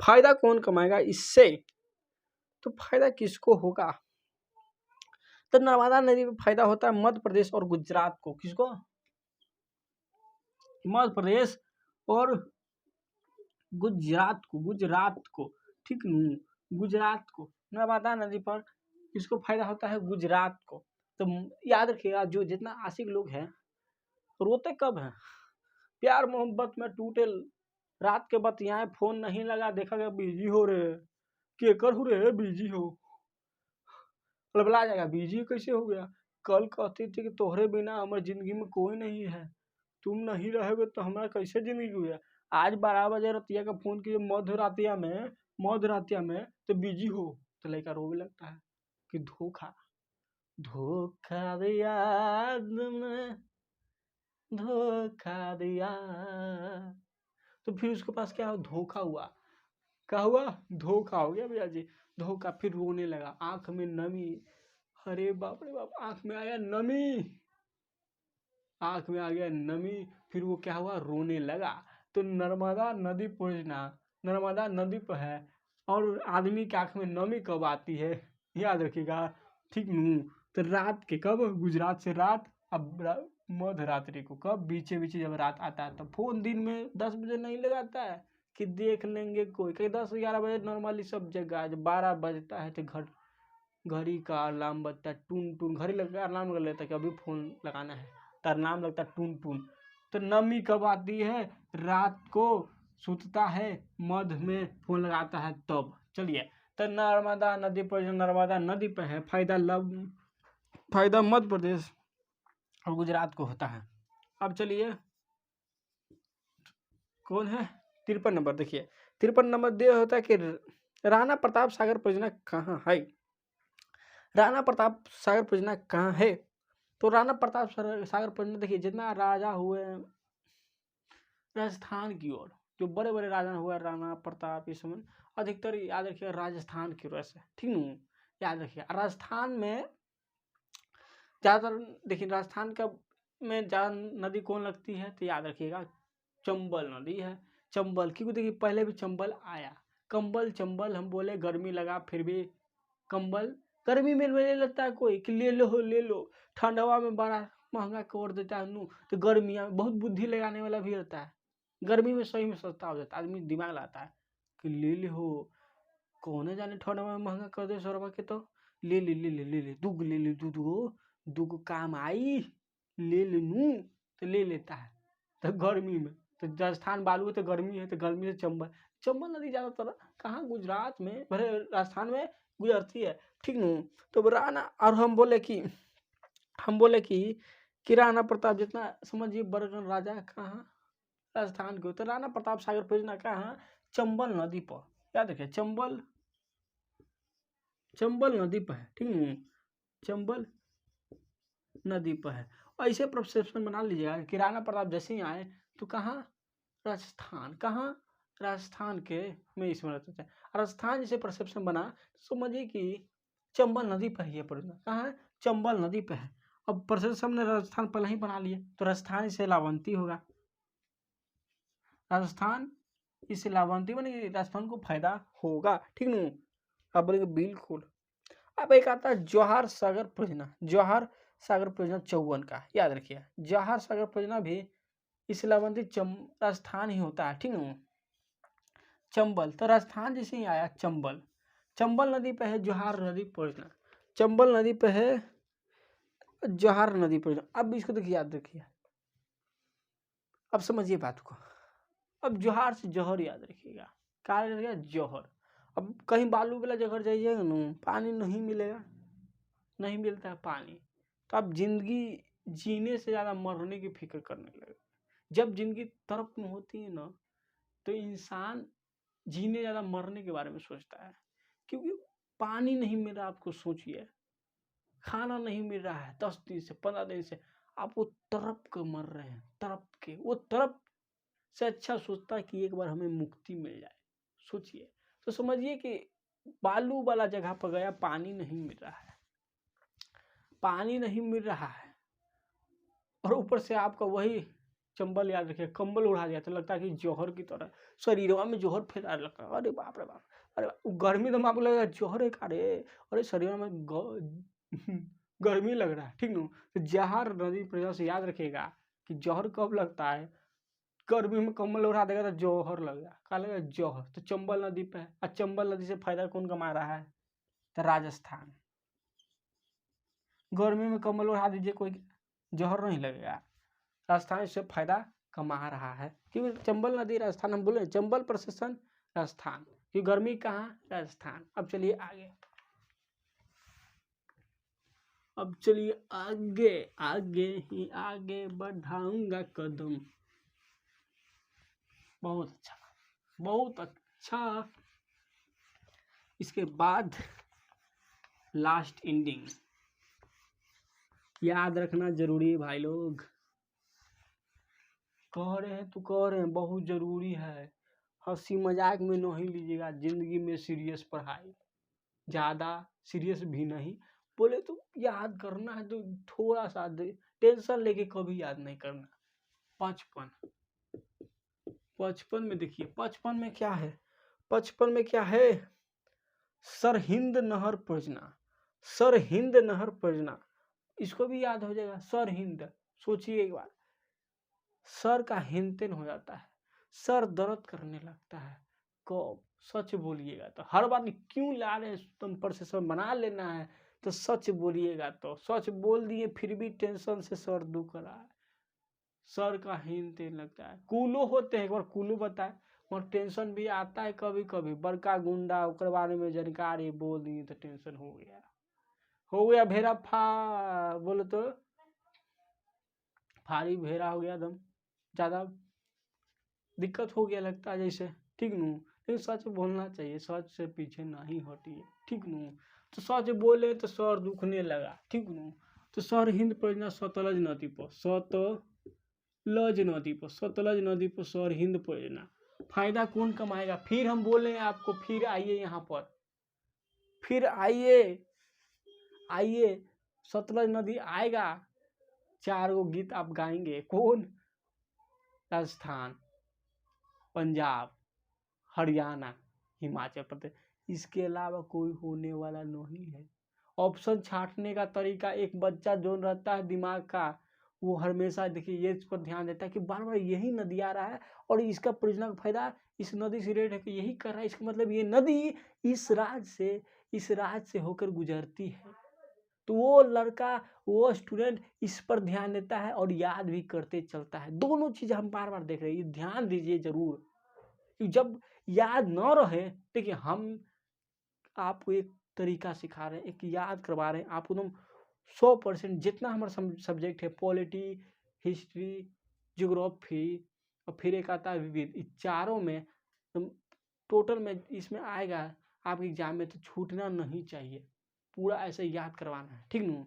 Speaker 1: फायदा कौन कमाएगा इससे, तो फायदा किसको होगा, तो नर्मदा नदी पर फायदा होता है मध्य प्रदेश और गुजरात को। किसको, मध्य प्रदेश और गुजरात को, ठीक न, गुजरात को, नर्मदा नदी पर किसको फायदा होता है, गुजरात को। तो याद रखिएगा, जो जितना आशिक लोग हैं, रोते कब हैं, प्यार मोहब्बत में टूटे, रात के बतियाए, फोन नहीं लगा, देखा गया बिजी हो रहे, के कर हो रहे बिजी हो, लबला जाएगा, बिजी कैसे हो गया, कल कहती थी कि तोहरे बिना हमारी जिंदगी में कोई नहीं है, तुम नहीं रहोगे तो हमारा कैसे जिंदगी हुआ। आज 12 बजे रतिया का फोन किए, मध्य रातिया में तो बिजी हो, तो लड़का रोने लगता है कि धोखा दिया तुमने, धोखा दिया। तो फिर उसके पास क्या धोखा हुआ, क्या हुआ, धोखा हो गया भैया जी, धोखा। फिर रोने लगा, आंख में नमी, अरे बाप रे बाप, आंख में आया नमी, आंख में आ गया नमी, फिर वो क्या हुआ, रोने लगा। तो नर्मदा नदी परियोजना नर्मदा नदी पर है, और आदमी के आंख में नमी कब आती है, याद रखिएगा, ठीक नू। तो रात के कब, गुजरात से रात, अब मध्य रात्रि को, कब, बीचे बीचे जब रात आता है, तो फोन दिन में 10 बजे नहीं लगाता है कि देख लेंगे कोई, कहीं 10-11 बजे नॉर्मली सब जगह, जब 12 बजता है तो घड़ी का अलार्म बजता है, टून टून, घड़ी लगा अलार्म लगा लेता है कि अभी फोन लगाना है, तो अलार्म लगता है टून टून। तो नमी कब आती है, रात को सुतता है, मध्य में फोन लगाता है तब। चलिए, तो नर्मदा नदी पर, जो नर्मदा नदी पर है, फायदा मध्य प्रदेश और गुजरात को होता है। अब चलिए, कौन है, 53 नंबर, देखिए 53 नंबर दे होता है कि राणा प्रताप सागर परियोजना कहाँ है, राणा प्रताप सागर परियोजना कहाँ है। तो राणा प्रताप सागर परियोजना, देखिए जितना राजा हुए राजस्थान की ओर, जो बड़े बड़े राजा हुआ, राणा प्रताप, ये सब अधिकतर याद रखिएगा राजस्थान की वजह से, ठीक न, याद रखिए। राजस्थान में ज़्यादातर देखिए, राजस्थान का में ज़्यादा नदी कौन लगती है, तो याद रखिएगा चंबल नदी है। चंबल, क्योंकि देखिए पहले भी चंबल आया, कंबल चंबल हम बोले, गर्मी लगा फिर भी कंबल, गर्मी में ले लेता है कोई कि ले लो, ठंडवा में बड़ा महंगा कर देता है नू, तो गर्मियाँ में बहुत बुद्धि लगाने वाला भी रहता है, गर्मी में सही में सस्ता हो जाता है, आदमी दिमाग लाता है कि ले हो, कौन जाने ठंडवा में महंगा कर दे सरवा के, तो ले दुग ले ले दुग काम आई, ले नू, तो ले लेता है। तो गर्मी में तो राजस्थान बालू है, तो गर्मी है, तो गर्मी से चंबल नदी ज़्यादातर कहाँ, गुजरात में, भले राजस्थान में गुजरती है, ठीक न। तो राणा, और हम बोले कि राणा प्रताप जितना समझिए बड़गन राजा कहाँ, राजस्थान के, तो राणा प्रताप सागर परियोजना कहाँ, चंबल नदी पर, याद रखिए चंबल नदी पर है, ठीक न, चंबल नदी पर है। ऐसे परसेप्शन बना लीजिएगा कि राणा प्रताप जैसे ही आए तो कहाँ, राजस्थान, कहाँ, राजस्थान के में इसमें रहते थे, राजस्थान जैसे परसेप्शन बना, समझिए कि चंबल नदी पर ही है परियोजना, कहाँ है, चंबल नदी पर है। अब परसेप्शन ने राजस्थान पहले ही बना लिए, तो राजस्थान इसे लाभांती होगा, राजस्थान इससे लाभांती बनेगी, राजस्थान को फायदा होगा, ठीक न। अब बोलेंगे बिल्कुल। अब एक आता है जवाहर सागर परियोजना, जवाहर सागर परियोजना 54 का, याद रखिए जवाहर सागर परियोजना भी इस लाभांती राजस्थान ही होता है, ठीक न। चंबल, तो राजस्थान जैसे ही आया चंबल नदी पे है जवाहर नदी परियोजना, चंबल नदी पे है जवाहर नदी परियोजना। अब इसको देखिए, याद रखिए, अब समझिए बात को, अब जवाहर से जौहर याद रखिएगा, क्या रखिएगा, जौहर। अब कहीं बालू वाला जगह जाइएगा न, पानी नहीं मिलेगा, नहीं मिलता है पानी, तो आप जिंदगी जीने से ज़्यादा मरने की फिक्र करने लगे। जब जिंदगी तरफ में होती है ना, तो इंसान जीने ज़्यादा मरने के बारे में सोचता है, क्योंकि पानी नहीं मिल रहा, आपको सोचिए, खाना नहीं मिल रहा है 10 दिन से 15 दिन से, आप वो तड़प कर मर रहे हैं, तड़प के, वो तड़प से अच्छा सोचता है कि एक बार हमें मुक्ति मिल जाए। सोचिए, तो समझिए कि बालू वाला जगह पर गया, पानी नहीं मिल रहा है, पानी नहीं मिल रहा है, और ऊपर से आपका वही चंबल, याद रखिए, कंबल उड़ा दिया, तो लगता है कि जौहर की तरह शरीर में जौहर फैला लगता है, अरे बाप रे बाप, अरे गर्मी तो आपको लगेगा जौहर है, अरे शरीर में गर्मी लग रहा है, ठीक न। तो जवाहर नदी परियोजना से याद रखिएगा कि जौहर कब लगता है, गर्मी में कंबल उड़ा देगा तो जौहर लगेगा, क्या लगेगा, जौहर। तो चंबल नदी पे है, और चंबल नदी से फायदा कौन कमा रहा है, तो राजस्थान। गर्मी में कंबल उड़ा दीजिए, कोई जौहर नहीं लगेगा, राजस्थान इससे फायदा कमा रहा है, क्योंकि चंबल नदी राजस्थान, हम बोले चंबल प्रशासन राजस्थान, कि गर्मी कहाँ, राजस्थान। अब चलिए आगे ही आगे बढ़ाऊंगा कदम, बहुत अच्छा। इसके बाद लास्ट एंडिंग याद रखना जरूरी है भाई लोग, कह रहे हैं बहुत जरूरी है, हंसी मजाक में नहीं लीजिएगा, जिंदगी में सीरियस पढ़ाई, ज़्यादा सीरियस भी नहीं, बोले तो याद करना है तो थोड़ा सा टेंशन लेके कभी याद नहीं करना। 55 में देखिए, 55 में क्या है, सरहिंद नहर परियोजना, इसको भी याद हो जाएगा, सरहिंद। सोचिए एक बार, सर का हिंदन हो जाता है, सर दर्द करने लगता है, कब, सच बोलिएगा तो, हर बात क्यों ला रहे हैं, तुम पर से सब बना लेना है, तो सच बोलिएगा, तो सच बोल दिए फिर भी टेंशन से सर दुख रहा है, सर का हिंदन लगता है, कूलो होते हैं, एक बार कूलो बताए, और टेंशन भी आता है कभी कभी, बड़का गुंडा ओकर बारे में जानकारी बोल दिए तो टेंशन हो गया भेड़ा बोले तो भारी भेड़ा हो गया, दम ज़्यादा दिक्कत हो गया लगता है जैसे, ठीक नू। लेकिन सच बोलना चाहिए, सच से पीछे नहीं हटिए, ठीक नू। तो सच बोले तो सर दुखने लगा, ठीक नू। तो सरहिंद परियोजना सतलज नदी पर सरहिंद परियोजना, फायदा कौन कमाएगा? फिर हम बोले आपको, फिर आइए यहाँ पर, फिर आइए सतलज नदी आएगा, 4 गो गीत आप गाएंगे। कौन? राजस्थान, पंजाब, हरियाणा, हिमाचल प्रदेश, इसके अलावा कोई होने वाला नहीं है। ऑप्शन छांटने का तरीका, एक बच्चा जो रहता है दिमाग का, वो हमेशा देखिए ये इस पर ध्यान देता है कि बार बार यही नदी आ रहा है और इसका परियोजना का फायदा इस नदी से रिलेटेड है कि यही कर रहा है, इसका मतलब ये नदी इस राज्य से होकर गुजरती है। तो वो लड़का, वो स्टूडेंट इस पर ध्यान देता है और याद भी करते चलता है। दोनों चीज़ हम बार बार देख रहे हैं, ध्यान दीजिए जरूर। जब याद न रहे, देखिए हम आपको एक तरीका सिखा रहे हैं, एक याद करवा रहे हैं आपको, तुम 100% जितना हमारा सब्जेक्ट है, पॉलिटी, हिस्ट्री, ज्योग्राफी और फिर एक आता है विविध, इस चारों में टोटल में इसमें आएगा आपके एग्जाम में, तो छूटना नहीं चाहिए, पूरा ऐसे याद करवाना है, ठीक न?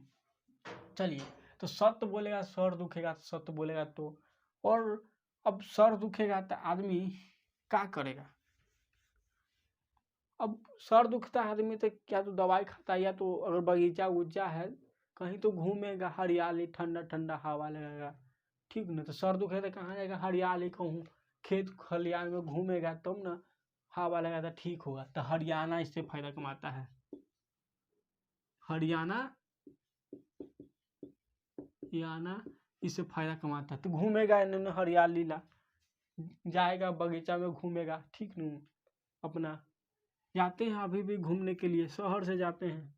Speaker 1: चलिए, तो सत्य बोलेगा सर दुखेगा, सत्य बोलेगा तो, और अब सर दुखेगा तो आदमी क्या करेगा? अब सर दुखता है आदमी तो क्या तो दवाई खाता है, या तो अगर बगीचा उगीचा है कहीं तो घूमेगा, हरियाली, ठंडा ठंडा हवा लगेगा, ठीक ना? तो सर दुखे तो कहाँ जाएगा? हरियाली, कहूँ खेत खलियान में घूमेगा तब ना हवा लगेगा तो ठीक होगा। तो हरियाणा इससे फायदा कमाता है, हरियाणा इससे फायदा कमाता है। तो घूमेगा इन्होंने हरियाली ला, जाएगा बगीचा में घूमेगा, ठीक न? अपना जाते हैं अभी भी घूमने के लिए, शहर से जाते हैं।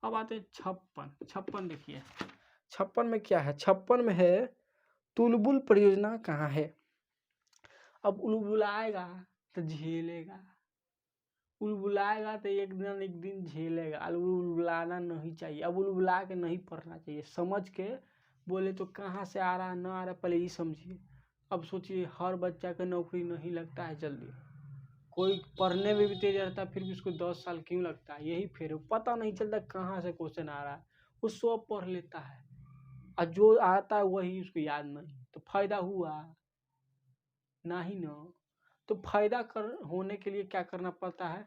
Speaker 1: अब आते हैं 56। देखिए 56 में क्या है? 56 में है तुलबुल परियोजना कहाँ है? अब उलबुलाएगा तो झेलेगा, उलबुलाएगा तो एक दिन झेलेगा। अब उलबुलाना नहीं चाहिए, अब उलबुला के नहीं पढ़ना चाहिए, समझ के बोले तो कहाँ से आ रहा है ना आ रहा है पहले ही समझिए। अब सोचिए हर बच्चा का नौकरी नहीं लगता है जल्दी, कोई पढ़ने में भी तेज रहता है फिर भी उसको 10 साल क्यों लगता है? यही फिर पता नहीं चलता कहाँ से क्वेश्चन आ रहा है, वो सब पढ़ लेता है और जो आता है वही उसको याद नहीं, तो फायदा हुआ नहीं ना। तो फायदा होने के लिए क्या करना पड़ता है?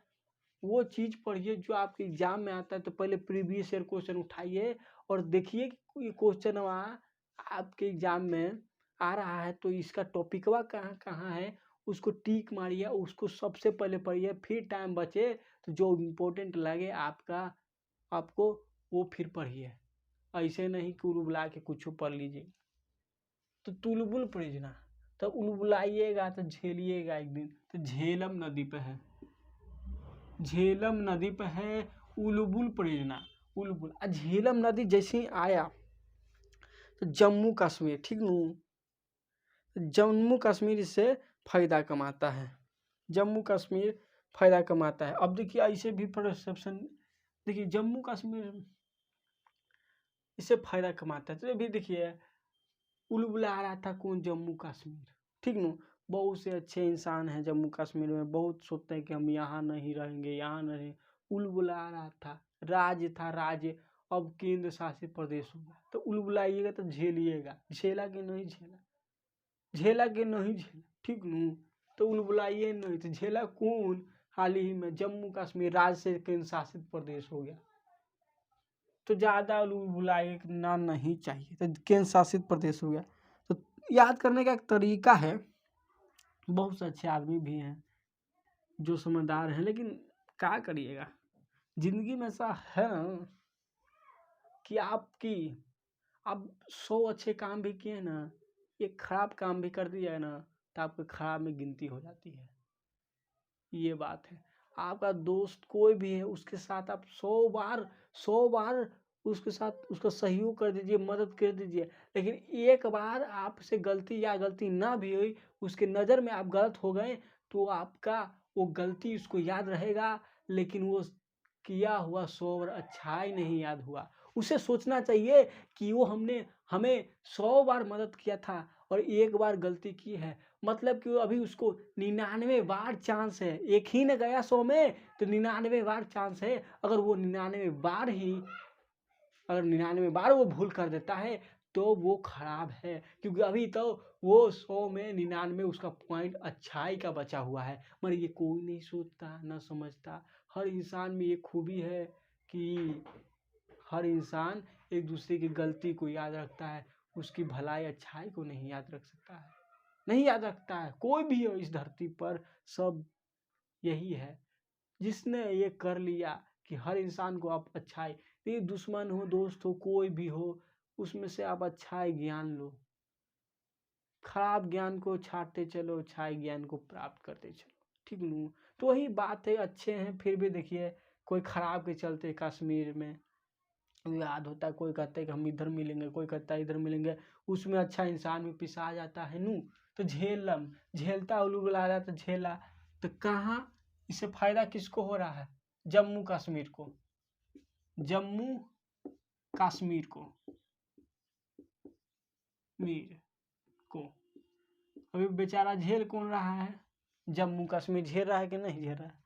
Speaker 1: वो चीज़ पढ़िए जो आपके एग्जाम में आता है। तो पहले प्रीवियस ईयर क्वेश्चन उठाइए और देखिए कि ये क्वेश्चन आपके एग्जाम में आ रहा है तो इसका टॉपिकवा कहाँ कहाँ है, उसको टिक मारिए, उसको सबसे पहले पढ़िए, फिर टाइम बचे तो जो इम्पोर्टेंट लगे आपको वो फिर पढ़िए, ऐसे नहीं कि उलबुला के कुछ पढ़ लीजिए। तो तुलबुल परियोजना, तो उलबुलाइएगा तो झेलिएगा एक दिन। तो झेलम नदी पे है, झेलम नदी पे है उलबुल परियोजना। उलबुल झेलम नदी जैसे ही आया तो जम्मू कश्मीर, ठीक न? जम्मू कश्मीर इससे फायदा कमाता है, जम्मू कश्मीर फायदा कमाता है। अब देखिए ऐसे भी परसेप्शन, देखिए जम्मू कश्मीर इससे फायदा कमाता है। तो भी देखिए उलबुला रहा था कौन? जम्मू कश्मीर, ठीक न? बहुत से अच्छे इंसान हैं जम्मू कश्मीर में, बहुत सोचते हैं कि हम यहाँ नहीं रहेंगे, यहाँ नहीं। उलबुला रहा था, राज्य था, राज्य अब केंद्र शासित प्रदेश होगा। तो उलबुलाइएगा तो झेलिएगा, झेला कि नहीं झेला, झेला कि नहीं झेला, ठीक न? तो उलबुलाइए नहीं तो झेला कौन? हाल ही में जम्मू कश्मीर राज्य से केंद्र शासित प्रदेश हो गया, तो ज़्यादा उलबुलाना नहीं चाहिए, तो केंद्र शासित प्रदेश हो गया। तो याद करने का एक तरीका है, बहुत से अच्छे आदमी भी हैं जो समझदार हैं, लेकिन क्या करिएगा, जिंदगी में ऐसा है ना कि आप 100 अच्छे काम भी किए ना, एक खराब काम भी कर दिया है ना, तो आपके खराब में गिनती हो जाती है। ये बात है, आपका दोस्त कोई भी है उसके साथ आप 100 बार उसके साथ उसका सहयोग कर दीजिए, मदद कर दीजिए, लेकिन एक बार आपसे गलती ना भी हुई, उसके नज़र में आप गलत हो गए, तो आपका वो गलती उसको याद रहेगा, लेकिन वो किया हुआ 100 बार अच्छाई नहीं याद हुआ। उसे सोचना चाहिए कि वो हमें 100 बार मदद किया था और एक बार गलती की है, मतलब कि अभी उसको 99 बार चांस है, एक ही न गया 100 में, तो 99 बार चांस है। अगर 99 बार वो भूल कर देता है तो वो खराब है, क्योंकि अभी तो वो 100 में 99 उसका पॉइंट अच्छाई का बचा हुआ है, मगर ये कोई नहीं सोचता ना समझता। हर इंसान में ये खूबी है कि हर इंसान एक दूसरे की गलती को याद रखता है, उसकी भलाई अच्छाई को नहीं याद रख सकता है, नहीं याद रखता है। कोई भी हो इस धरती पर, सब यही है। जिसने ये कर लिया कि हर इंसान को आप अच्छाई, ये दुश्मन हो दोस्त हो कोई भी हो, उसमें से आप अच्छाई ज्ञान लो, खराब ज्ञान को छाटते चलो, अच्छाई ज्ञान को प्राप्त करते चलो, ठीक न। तो वही बात है, अच्छे हैं फिर भी देखिए कोई खराब के चलते कश्मीर में याद होता है, कोई कहता है कि हम इधर मिलेंगे, कोई कहता है इधर मिलेंगे, उसमें अच्छा इंसान भी पिसा जाता है नू। तो झेलता उल्लू जाता तो झेला, तो कहाँ इससे फायदा किसको हो रहा है? जम्मू कश्मीर को, जम्मू कश्मीर को, मीर को। अभी बेचारा झेल कौन रहा है? जम्मू कश्मीर झेल रहा है कि नहीं झेल रहा है?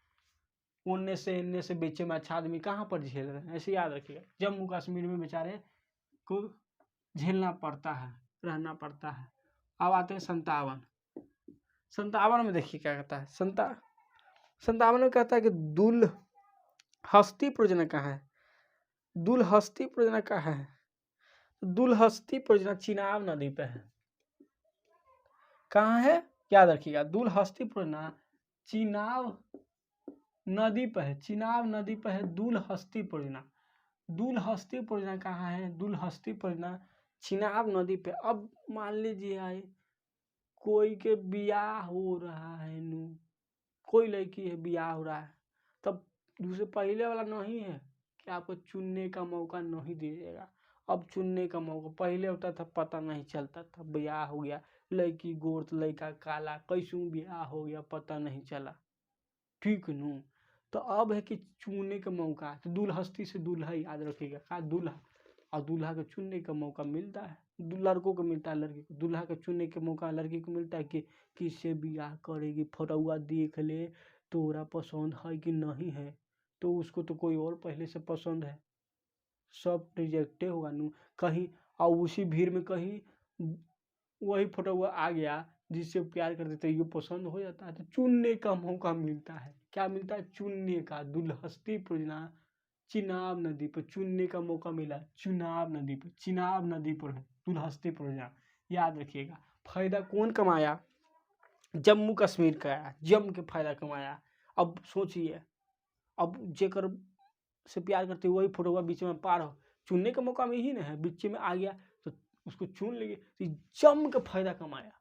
Speaker 1: उनने से इनने से बीच में अच्छा आदमी कहाँ पर झेल रहे हैं? ऐसे याद रखिएगा, जम्मू कश्मीर में बेचारे को झेलना पड़ता है, रहना पड़ता है। अब आते हैं 57 में देखिए क्या कहता है। 57 में कहता है कि दुलहस्ती परियोजना कहाँ है? दुलहस्ती परियोजना कहाँ है? दुलहस्ती परियोजना चिनाब नदी पे है। कहाँ है याद रखिएगा, दुलहस्ती परियोजना चिनाब नदी पे है, चिनाब नदी पे है दुलहस्ती परियोजना। दुलहस्ती परियोजना कहाँ है? दुलहस्ती परियोजना चिनाब नदी पे। अब मान लीजिए आए कोई के बियाह हो रहा है नू, कोई लड़की है बियाह हो रहा है, तब दूसरे पहले वाला नहीं है कि आपको चुनने का मौका नहीं दीजिएगा। अब चुनने का मौका पहले होता था, पता नहीं चलता था, बियाह हो गया, लड़की गोर लड़का काला, कैसूं बियाह हो गया पता नहीं चला, ठीक नू। तो अब है कि चुनने का मौका, तो दुलहस्ती से दूल्हा याद रखिएगा, का दूल्हा, और दूल्हा का चुनने का मौका मिलता है, लड़कों को मिलता है, लड़की को। दूल्हा का चुनने का मौका लड़की को मिलता है कि किससे बियाह करेगी, फोटोआ देख ले तोरा पसंद है कि नहीं है, तो उसको तो कोई और पहले से पसंद है, सब रिजेक्टे होगा नू कहीं। और उसी भीड़ में कहीं वही फोटोआ आ गया जिससे प्यार कर देते, ये पसंद हो जाता है, तो चुनने का मौका मिलता है। क्या मिलता है? चुनने का। दुलहस्ती परियोजना चिनाब नदी पर चुनने का मौका मिला, चुनाब नदी पर, चिनाब नदी पर है दुलहस्ती परियोजना, याद रखिएगा। फायदा कौन कमाया? जम्मू कश्मीर का आया, जम के फायदा कमाया। अब सोचिए, अब जेकर से प्यार करते वही फोटोआ बीच में पार हो, चुनने का मौका में ही ना है, बीच में आ गया तो उसको चुन लेंगे, तो जम के फायदा कमाया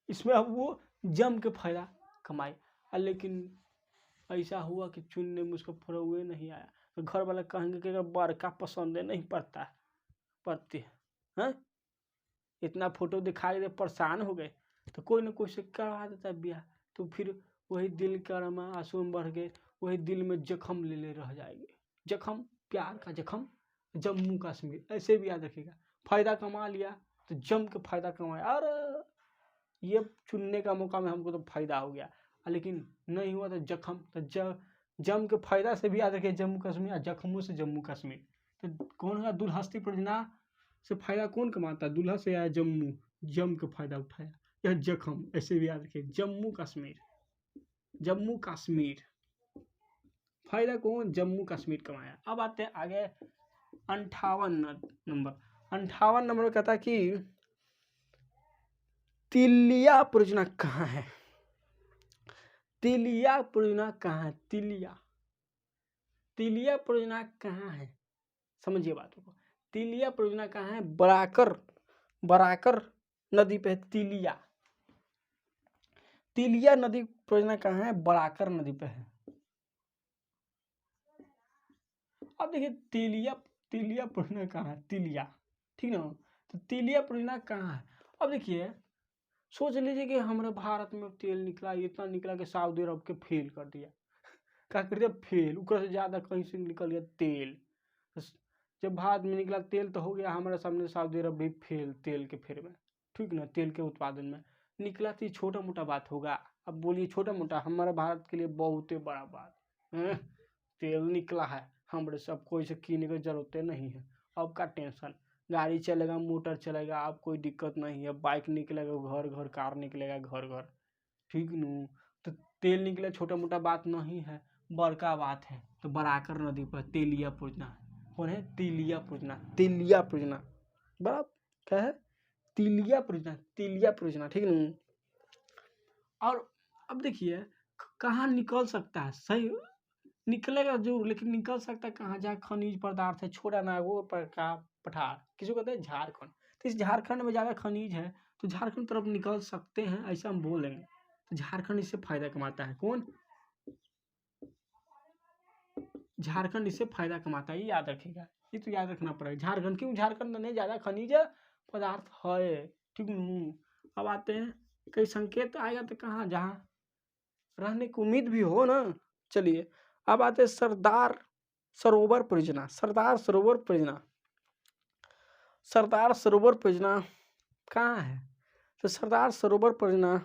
Speaker 1: इसमें। अब वो जम के फायदा कमाए, लेकिन ऐसा हुआ कि चुनने में उसका फोटोए नहीं आया, तो घर वाले कहेंगे कि बड़का पसंद है, नहीं पड़ता है, पड़ती है, इतना फोटो दिखा के परेशान हो गए, तो कोई ना कोई से करवा देता है ब्याह। तो फिर वही दिल का आंसू में बढ़ गए, वही दिल में जख्म ले रह जाएंगे, जख्म, प्यार का जख्म। जम्मू कश्मीर ऐसे भी याद रखिएगा, फायदा कमा लिया तो जम के फायदा कमाया, अरे ये चुनने का मौका में हमको तो फायदा हो गया, लेकिन नहीं हुआ तो जख्म। तो जम के फायदा से भी याद रखिए जम्मू कश्मीर, और जख्मों से जम्मू कश्मीर। तो कौन का दुलहस्ती परियोजना से फायदा कौन कमाता है? दूल्हा से आया जम्मू, जम के फायदा उठाया, यह जख्म, ऐसे भी याद रखिए जम्मू कश्मीर, जम्मू कश्मीर। फायदा कौन? जम्मू कश्मीर कमाया। अब आते हैं आगे 58 नंबर कहता है कि तिलिया परियोजना कहाँ है? तिलिया परियोजना कहाँ है? तिलिया परियोजना कहाँ है? समझिए बातों को। तिलिया परियोजना कहाँ है? बराकर नदी पे है तिलिया नदी परियोजना कहाँ है? बराकर नदी पे है। अब देखिए तिलिया परियोजना कहाँ है? तिलिया, ठीक ना। तो तिलिया परियोजना कहाँ है? अब देखिए सोच लीजिए कि हमारे भारत में तेल निकला, इतना निकला कि सऊदी अरब के फेल कर दिया, क्या कर दिया? फेल, उससे ज़्यादा कहीं से निकल गया तेल। जब भारत में निकला तेल तो हो गया हमारे सामने सऊदी अरब भी फेल तेल के फेर में, ठीक ना, तेल के उत्पादन में निकला। तो छोटा मोटा बात होगा? अब बोलिए छोटा मोटा, हमारे भारत के लिए बहुत ही बड़ा बात है। तेल निकला है, हमारे सब कोई से कीने की जरूरत नहीं है, अब का टेंशन, गाड़ी चलेगा, मोटर चलेगा, आप कोई दिक्कत नहीं है। बाइक निकलेगा घर घर, कार निकलेगा घर घर, ठीक न। तो तेल निकले छोटा मोटा बात नहीं है, बड़का बात है। तो बराकर नदी पर तेलिया परियोजना, कौन है? तेलिया परियोजना, तेलिया परियोजना, बड़ा क्या है? तेलिया परियोजना, तेलिया परियोजना, ठीक न। और अब देखिए कहाँ निकल सकता है, सही निकलेगा जरूर, लेकिन निकल सकता है कहाँ? जहाँ खनिज पदार्थ है, छोड़ा ना वो पर का पठार, किसी को कहते हैं झारखंड। तो इस झारखंड में ज़्यादा खनिज है, तो झारखंड तरफ निकल सकते हैं, ऐसा हम बोलेंगे। तो झारखंड इससे फायदा कमाता है। कौन? झारखंड इससे फायदा कमाता है, ये याद रखिएगा, ये तो याद रखना पड़ेगा। झारखंड क्यों? झारखंड में ज़्यादा खनिज पदार्थ है, ठीक न। अब आते हैं, कई संकेत आएगा तो कहाँ, जहाँ रहने की उम्मीद भी हो ना। चलिए अब आते हैं सरदार सरोवर परियोजना, सरदार सरोवर परियोजना। सरदार सरोवर परियोजना कहाँ है? तो सरदार सरोवर परियोजना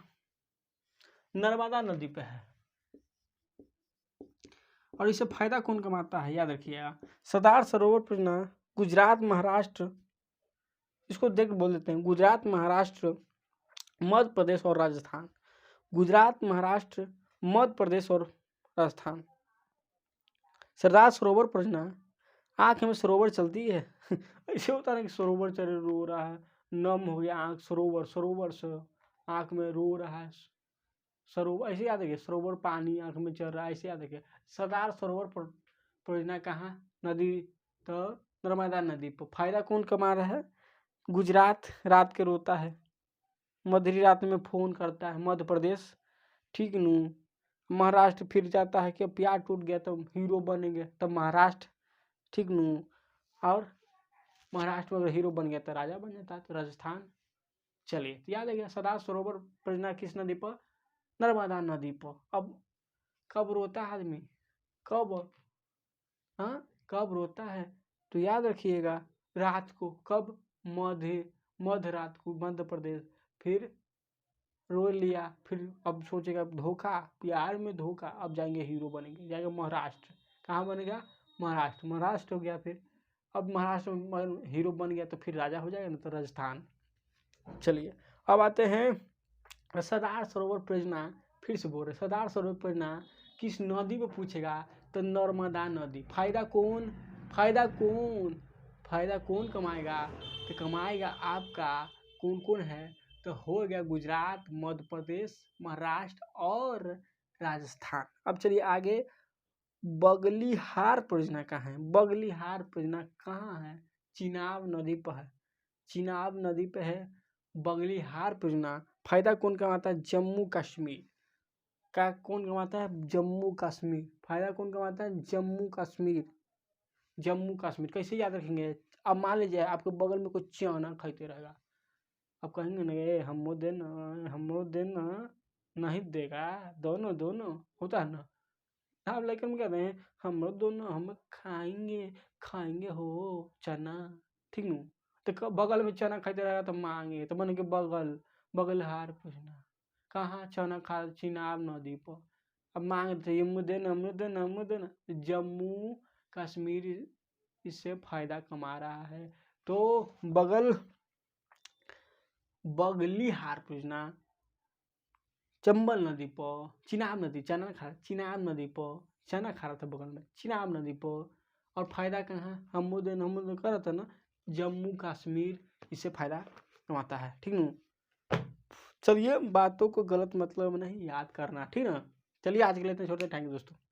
Speaker 1: नर्मदा नदी पे है। और इससे फायदा कौन कमाता है, याद रखिएगा। सरदार सरोवर परियोजना गुजरात, महाराष्ट्र, इसको देख बोल देते हैं, गुजरात, महाराष्ट्र, मध्य प्रदेश और राजस्थान। गुजरात, महाराष्ट्र, मध्य प्रदेश और राजस्थान। सरदार सरोवर परियोजना आँख में सरोवर चलती है ऐसे होता है कि सरोवर चले रो रहा है, नम हो गया आँख, सरोवर, सरोवर से आँख में रो रहा है, सरोवर, ऐसे याद रखिए, सरोवर पानी आँख में चल रहा है, ऐसे याद रखिए। सरदार सरोवर परियोजना कहाँ? नदी, तो नर्मदा नदी पर। फायदा कौन कमा रहा है? गुजरात रात के रोता है, मध्यरी रात में फोन करता है, मध्य प्रदेश, ठीक न। महाराष्ट्र फिर जाता है कि प्यार टूट गया तो हीरो बनेंगे, तब महाराष्ट्र, ठीक न। और महाराष्ट्र में अगर हीरो बन गया तो राजा बन जाता है, तो राजस्थान। चलिए तो याद है गया, सरदार सरोवर परियोजना किस नदी पर? नर्मदा नदी पर। अब कब रोता है आदमी? कब? हाँ, कब रोता है? तो याद रखिएगा, रात को। कब? मध्य रात को, मध्य प्रदेश। फिर रो लिया, फिर अब सोचेगा धोखा, प्यार में धोखा, अब जाएंगे हीरो बनेंगे, जाएगा महाराष्ट्र। कहाँ बनेगा? महाराष्ट्र, महाराष्ट्र हो गया। फिर अब महाराष्ट्र में हीरो बन गया तो फिर राजा हो जाएगा ना, तो राजस्थान। चलिए अब आते हैं सरदार सरोवर परियोजना, फिर से बोल रहे सरदार सरोवर परियोजना किस नदी पे पूछेगा? तो नर्मदा नदी। फायदा कौन? फायदा कौन? फायदा कौन कमाएगा? तो कमाएगा आपका कौन कौन है? तो हो गया गुजरात, मध्य प्रदेश, महाराष्ट्र और राजस्थान। अब चलिए आगे, बगलिहार परियोजना कहाँ है? बगलिहार परियोजना कहाँ है? चिनाब नदी पर है, चिनाब नदी पे है बगलिहार परियोजना। फायदा कौन कमाता है? जम्मू कश्मीर का। कौन कमाता है? जम्मू कश्मीर। फायदा कौन कमाता है? जम्मू कश्मीर, जम्मू कश्मीर। कैसे याद रखेंगे? अब मान लीजिए आपके बगल में कोई चना खाते रहेगा, अब कहेंगे ना ये हमो देना, हमो देना, नहीं देगा, दोनों दोनों, होता है ना। आप लेकिन हम कहते हैं हम लोग दोनों हम खाएंगे, खाएंगे हो चना, ठीक न। तो बगल में चना खाते रहेगा तो मांगे, तो मन के बगल, बगलहार पूछना कहाँ? चना खा चिनाब नदी पर। अब मांग थे ये मुद्दे न मुद्दे न मुद्दे न, जम्मू कश्मीर इससे फायदा कमा रहा है। तो बगलिहार पूछना चंबल नदी पर, चिनाब नदी, चना खा, चिनाब नदी पर चना खा रहा था बगल में, चिनाब नदी पर। और फायदा कहाँ? हम कर रहा था ना, जम्मू कश्मीर इससे फायदा कमाता है, ठीक न। चलिए बातों को गलत मतलब नहीं याद करना, ठीक ना। चलिए आज के लिए इतना छोड़ते, थैंक यू दोस्तों।